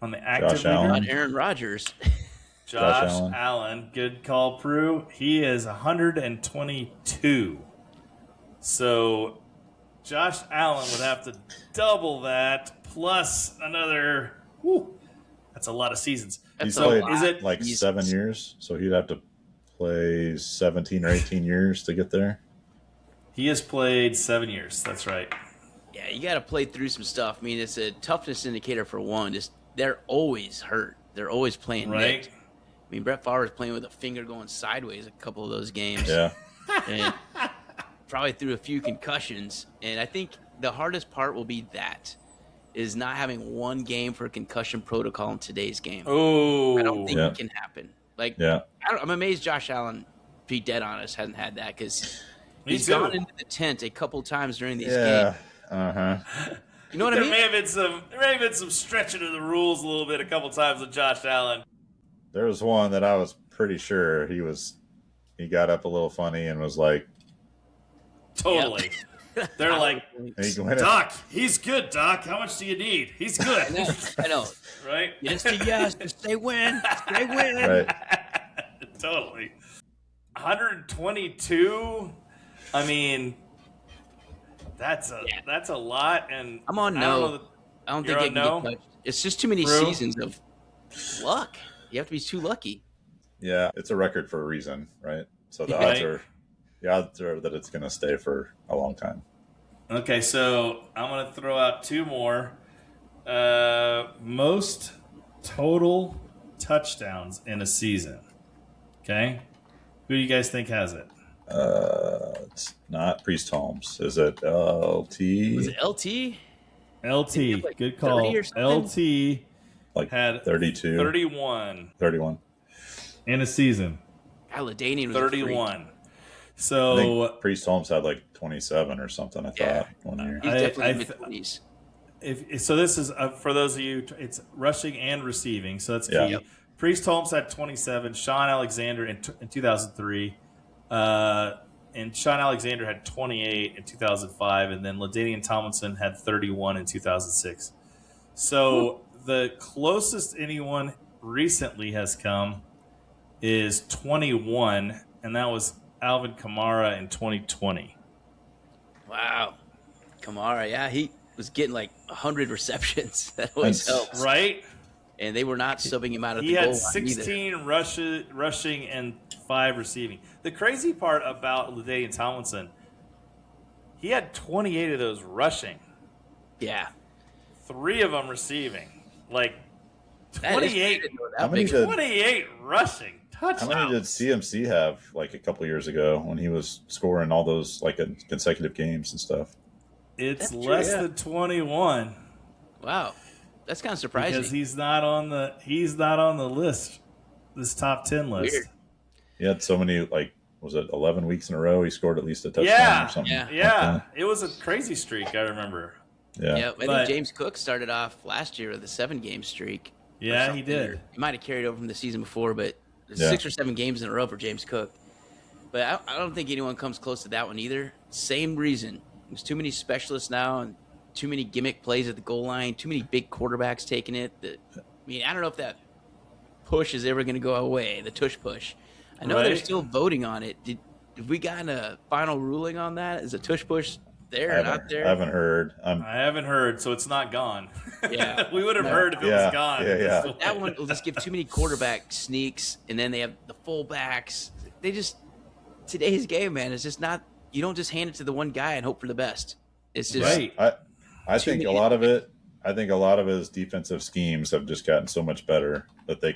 On the active Josh Allen. Not Aaron Rodgers. Josh Allen. Good call, Prue. He is 122. So Josh Allen would have to double that plus another. That's a lot of seasons. He's played is it like 7 years? So he'd have to play 17 or 18 years to get there. He has played 7 years. That's right. Yeah, you got to play through some stuff. I mean, it's a toughness indicator for one. Just they're always hurt. They're always playing right. Nicked. I mean, Brett Favre was playing with a finger going sideways a couple of those games. Yeah. And probably through a few concussions. And I think the hardest part will be is not having one game for a concussion protocol in today's game. Oh, I don't think it can happen. Like, yeah. I'm amazed Josh Allen, to be dead honest, hasn't had that because he's gone into the tent a couple times during these games. Uh-huh. You know what I mean? There may have been some stretching of the rules a little bit a couple times with Josh Allen. There was one that I was pretty sure he got up a little funny and was like, totally. Yep. They're like, Doc, he's good, Doc. How much do you need? He's good. I know. Right? Yes to yes. Stay win. Stay win. Right. Totally. 122. I mean, that's a lot. And I'm on no. I don't think it can get touched. It's just too many seasons of luck. You have to be too lucky. Yeah, it's a record for a reason, right? So the odds are that it's going to stay for a long time. Okay, so I'm going to throw out 2 more. Most total touchdowns in a season. Okay? Who do you guys think has it? It's not Priest Holmes. Is it LT? Was it LT? LT. Like good call. LT had 32. 31 in a season. LaDainian was 31. I So think Priest Holmes had like 27 or something. I thought 1 year. He's definitely in the 20s. So this is for those of you. It's rushing and receiving. So that's key. Yeah. Priest Holmes had 27. Sean Alexander in 2003, and Sean Alexander had 28 in 2005, and then LaDainian Tomlinson had 31 in 2006. So the closest anyone recently has come is 21, and that was Alvin Kamara in 2020. Wow. Kamara, yeah, he was getting like 100 receptions. That always helps. Right? And they were not subbing him out at the goal line. He had 16 rushing and 5 receiving. The crazy part about LaDainian Tomlinson, he had 28 of those rushing. Yeah. 3 of them receiving. Like 28. 28 rushing touchdowns. How many did CMC have like a couple years ago when he was scoring all those like consecutive games and stuff? It's less than 21. Wow. That's kind of surprising. Because he's not on the list, this top 10 list. Weird. He had so many, like, was it 11 weeks in a row he scored at least a touchdown or something? Yeah. It was a crazy streak, I remember. Yeah. I think James Cook started off last year with a 7-game streak. Yeah, he did. He might have carried over from the season before, but 6 or 7 games in a row for James Cook. But I don't think anyone comes close to that one either. Same reason. There's too many specialists now and too many gimmick plays at the goal line, too many big quarterbacks taking it. I don't know if that push is ever going to go away, the tush push. I know they're Right. still voting on it. Have we gotten a final ruling on that? Is a tush push there or not there? I haven't heard. I haven't heard, so it's not gone. Yeah. We would have No. heard if it was gone. Yeah. But that one will just give too many quarterback sneaks, and then they have the fullbacks. Today's game, man, is just not. You don't just hand it to the one guy and hope for the best. It's just Right. I think a lot of it. I think a lot of his defensive schemes have just gotten so much better that they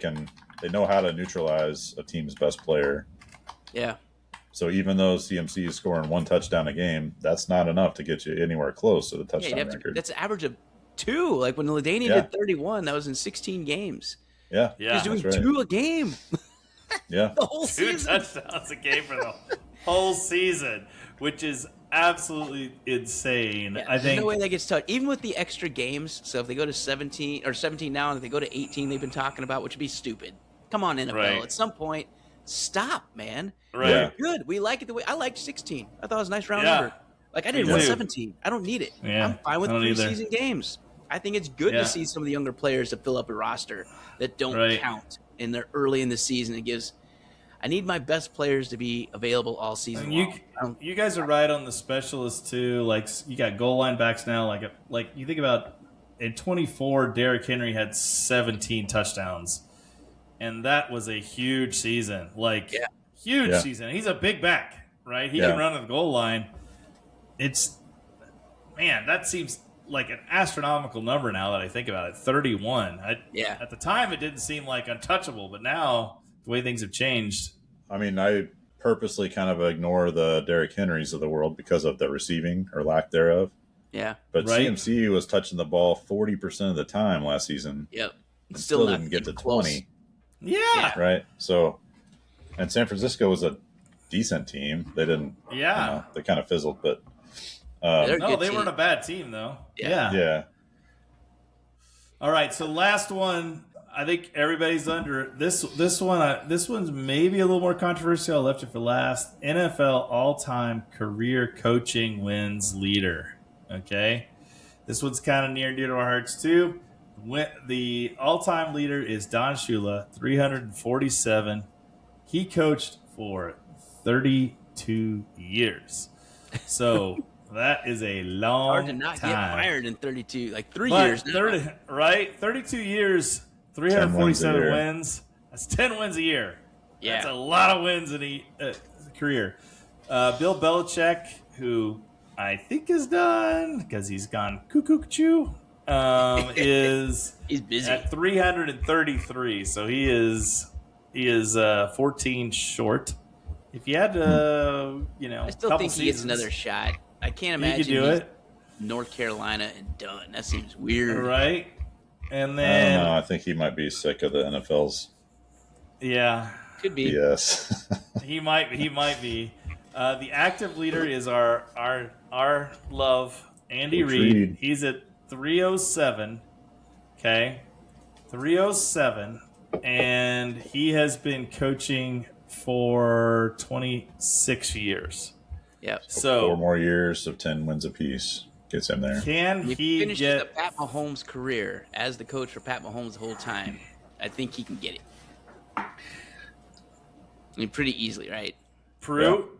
know how to neutralize a team's best player. Yeah. So even though CMC is scoring 1 touchdown a game, that's not enough to get you anywhere close to the touchdown record. That's an average of 2. Like when Ladainian did 31, that was in 16 games. Yeah. He was doing that's right. 2 a game. Yeah. The whole 2 season. touchdowns a game for the whole season, which is absolutely insane. Yeah, I think. there's no way that gets touched. Even with the extra games, so if they go to 17 now, and if they go to 18, they've been talking about, which would be stupid. Come on, NFL. Right. At some point, stop, man. Right. Yeah. Good. We like it the way I liked 16. I thought it was a nice round Yeah. number. Like I didn't Me want too. 17. I don't need it. Yeah, I'm fine with I don't either. preseason games. I think it's good Yeah. to see some of the younger players to fill up a roster that don't Right. count in their early in the season. It gives. I need my best players to be available all season And long. you guys are right on the specialists too. Like you got goal line backs now. Like you think about in 24, Derrick Henry had 17 touchdowns, and that was a huge season. Like huge Yeah. season. He's a big back, right? He Yeah. can run to the goal line. That seems like an astronomical number now that I think about it. 31. Yeah. At the time, it didn't seem like untouchable, but now the way things have changed. I mean, I purposely kind of ignore the Derrick Henrys of the world because of the receiving or lack thereof. Yeah. But Right. CMC was touching the ball 40% of the time last season. Yep. And Still still not didn't get to even close. 20. Yeah. Right. So, and San Francisco was a decent team. They didn't, Yeah. they kind of fizzled, but They're a No, good they team. weren't a bad team, though. Yeah. yeah. All right, so last one. I think everybody's under this. This one. This one's maybe a little more controversial. I left it for last. NFL all-time career coaching wins leader. Okay, this one's kind of near and dear to our hearts too. The all-time leader is Don Shula, 347. He coached for 32 years. So that is a long Hard to not time. get fired in 32, like 3 But years. now. 32 years, 10 347 wins a year. wins. That's 10 wins a year. Yeah. That's a lot of wins in a career. Bill Belichick, who I think is done because he's gone cuckoo, is He's busy. at 333. So he is 14 short. If you had to, I still couple think he gets seasons, another shot. I can't He imagine could do he's it, North Carolina and done. That seems weird. right? And I then don't know. I think he might be sick of the NFL's yeah. Could be. BS. He might be. The active leader is our love Andy Coach Reid. Reid. He's at 307. Okay, 307, and he has been coaching for 26 years. Yep. So 4 more years of 10 wins apiece gets him there. can If he finishes get? the Pat Mahomes career as the coach for Pat Mahomes the whole time, I think he can get it. I mean, pretty easily, right? Prue?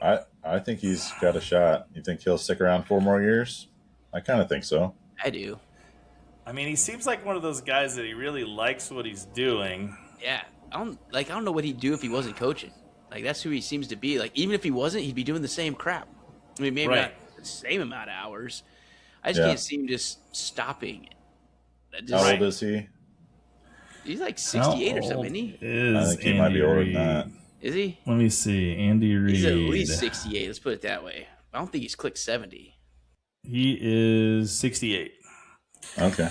I think he's got a shot. You think he'll stick around 4 more years? I kind of think so. I do. I mean, he seems like one of those guys that he really likes what he's doing. Yeah. I don't know what he'd do if he wasn't coaching. Like that's who he seems to be. Like even if he wasn't, he'd be doing the same crap. I mean, maybe Right. not the same amount of hours. I just Yeah. can't see him just stopping it. That How just- old is he? He's like 68 or How something, old isn't he? Is I think he might be Andy older than Reid? that. Is he? Let me see. Andy Reid. He's at least 68. Let's put it that way. I don't think he's clicked 70. He is 68. Okay.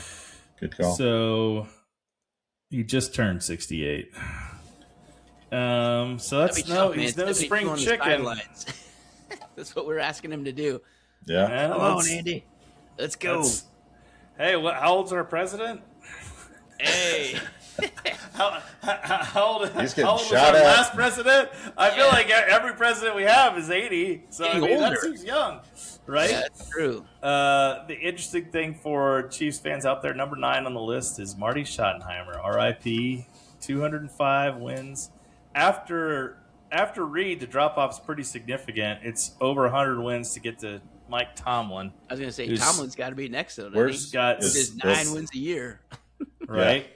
Good call. So he just turned 68. So that's That'd be no, tough, man. he's no 72 spring on the chicken. sidelines. That's what we're asking him to do. yeah. Yeah, Come on, that's- Andy. Let's go. that's- Hey, how old's our president? Hey. How old, He's getting how old was shot our at. last president? I feel like every president we have is 80. So I Getting mean, that older. seems young, right? Yeah, that's true. The interesting thing for Chiefs fans out there, number 9 on the list is Marty Schottenheimer, RIP, 205 wins. after Reed, the drop off's pretty significant. It's over 100 wins to get to Mike Tomlin. I was going to say, who's- Tomlin's got to be next, though. Where's got just 9 wins a year. Right?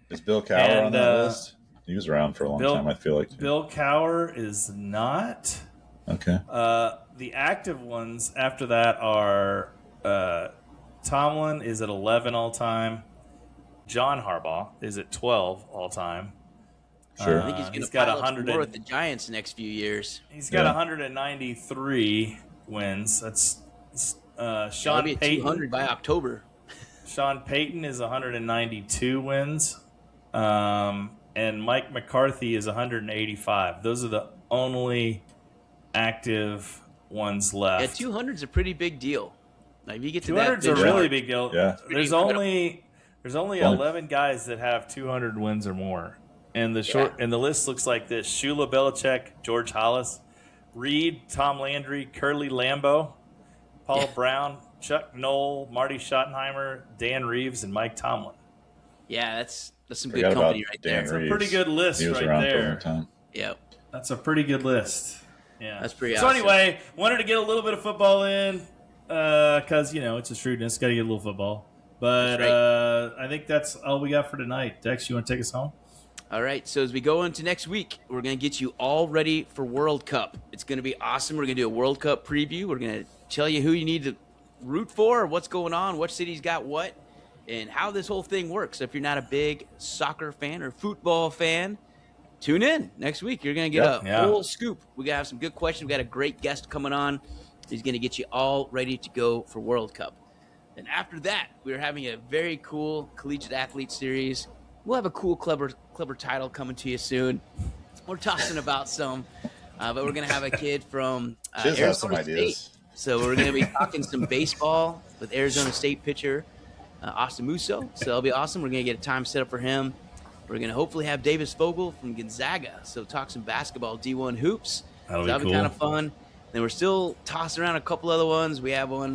Is Bill Cowher on And, that list? He was around for a long time, I feel like. Bill Cowher is not. Okay. The active ones after that are Tomlin is at 11 all time. John Harbaugh is at 12 all time. Sure. I think he's going to got pile up 100 more with the Giants the next few years. He's got 193 wins. That's He'll Sean be at Payton. 200 by October. Sean Payton is 192 wins. And Mike McCarthy is 185. Those are the only active ones left. Yeah, 200 is a pretty big deal. Like, if you get to 200 is that a big really mark, big deal. Yeah. There's only 11 guys that have 200 wins or more. And the list looks like this: Shula Belichick, George Hollis, Reed, Tom Landry, Curly Lambeau, Paul Brown, Chuck Knoll, Marty Schottenheimer, Dan Reeves, and Mike Tomlin. Yeah, that's some Forgot good company about right Dan there. That's a Reeves. pretty good list He was right around for a there. long time. Yep. That's a pretty good list. Yeah, That's pretty So awesome. anyway, wanted to get a little bit of football in because it's a shrewdness. Got to get a little football. But That's I think that's all we got for tonight. Dex, you want to take us home? All right, so as we go into next week, we're going to get you all ready for World Cup. It's going to be awesome. We're going to do a World Cup preview. We're going to tell you who you need to root for, what's going on, what city's got what, and how this whole thing works. So if you're not a big soccer fan or football fan, tune in next week. You're going to get a full scoop. We're going to have some good questions. We got a great guest coming on. He's going to get you all ready to go for World Cup. And after that, we're having a very cool collegiate athlete series. We'll have a cool, clever title coming to you soon. We're tossing about some, but we're going to have a kid from Chiz has some Arizona ideas. State. So we're going to be talking some baseball with Arizona State pitcher Austin Musso. So that'll be awesome. We're going to get a time set up for him. We're going to hopefully have Davis Fogel from Gonzaga. So talk some basketball, D1 hoops. That'll be cool. kind of fun. Then we're still tossing around a couple other ones. We have one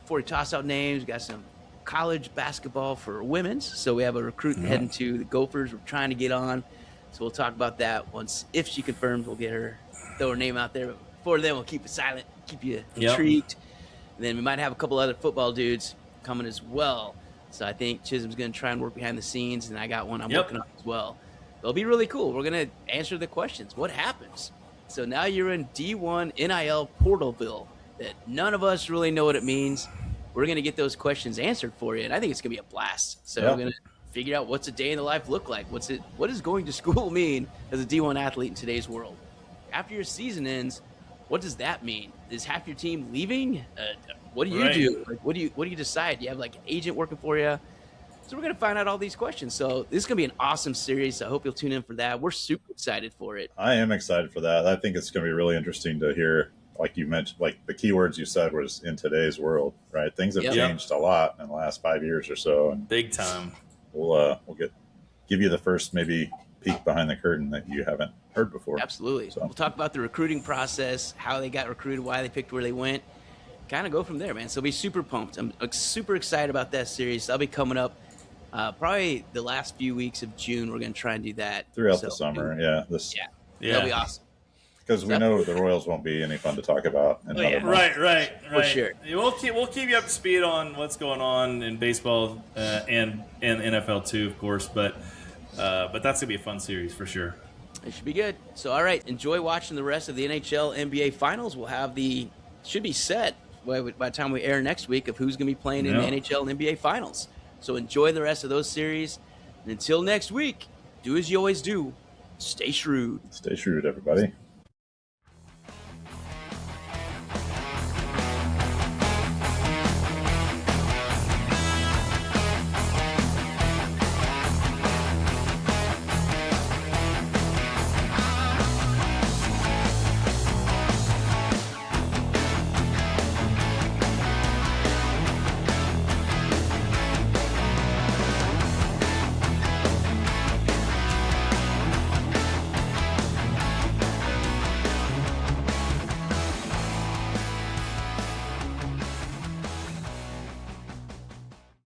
before we toss out names. We got some college basketball for women's. So we have a recruit heading to the Gophers. We're trying to get on. So we'll talk about that once. If she confirms, we'll get her, throw her name out there. But before then, we'll keep it silent, keep you intrigued. And then we might have a couple other football dudes coming as well. So I think Chisholm's going to try and work behind the scenes, and I got one I'm working on as well. It'll be really cool. We're going to answer the questions. What happens? So now you're in D1 NIL Portalville that none of us really know what it means. We're going to get those questions answered for you, and I think it's going to be a blast. So we're going to figure out what's a day in the life look like. What does going to school mean as a D1 athlete in today's world? After your season ends, what does that mean? Is half your team leaving? What do you do? Like, what do you decide? You have like an agent working for you. So we're going to find out all these questions. So this is going to be an awesome series. I hope you'll tune in for that. We're super excited for it. I am excited for that. I think it's going to be really interesting to hear, like you mentioned, like the keywords you said was in today's world, right? Things have changed a lot in the last 5 years or so. And big time. We'll give you the first maybe peek behind the curtain that you haven't heard before. Absolutely. So we'll talk about the recruiting process, how they got recruited, why they picked where they went. Kind of go from there, man. So be super pumped. I'm super excited about that series. That'll be coming up probably the last few weeks of June. We're going to try and do that throughout the summer. That'll be awesome. Because we know the Royals won't be any fun to talk about. In Right. For sure. We'll keep you up to speed on what's going on in baseball and NFL too, of course. But that's gonna be a fun series for sure. It should be good. So all right, enjoy watching the rest of the NHL NBA Finals. We'll have should be set by the time we air next week of who's gonna be playing in the NHL and NBA Finals. So enjoy the rest of those series. And until next week, do as you always do. Stay shrewd. Stay shrewd, everybody.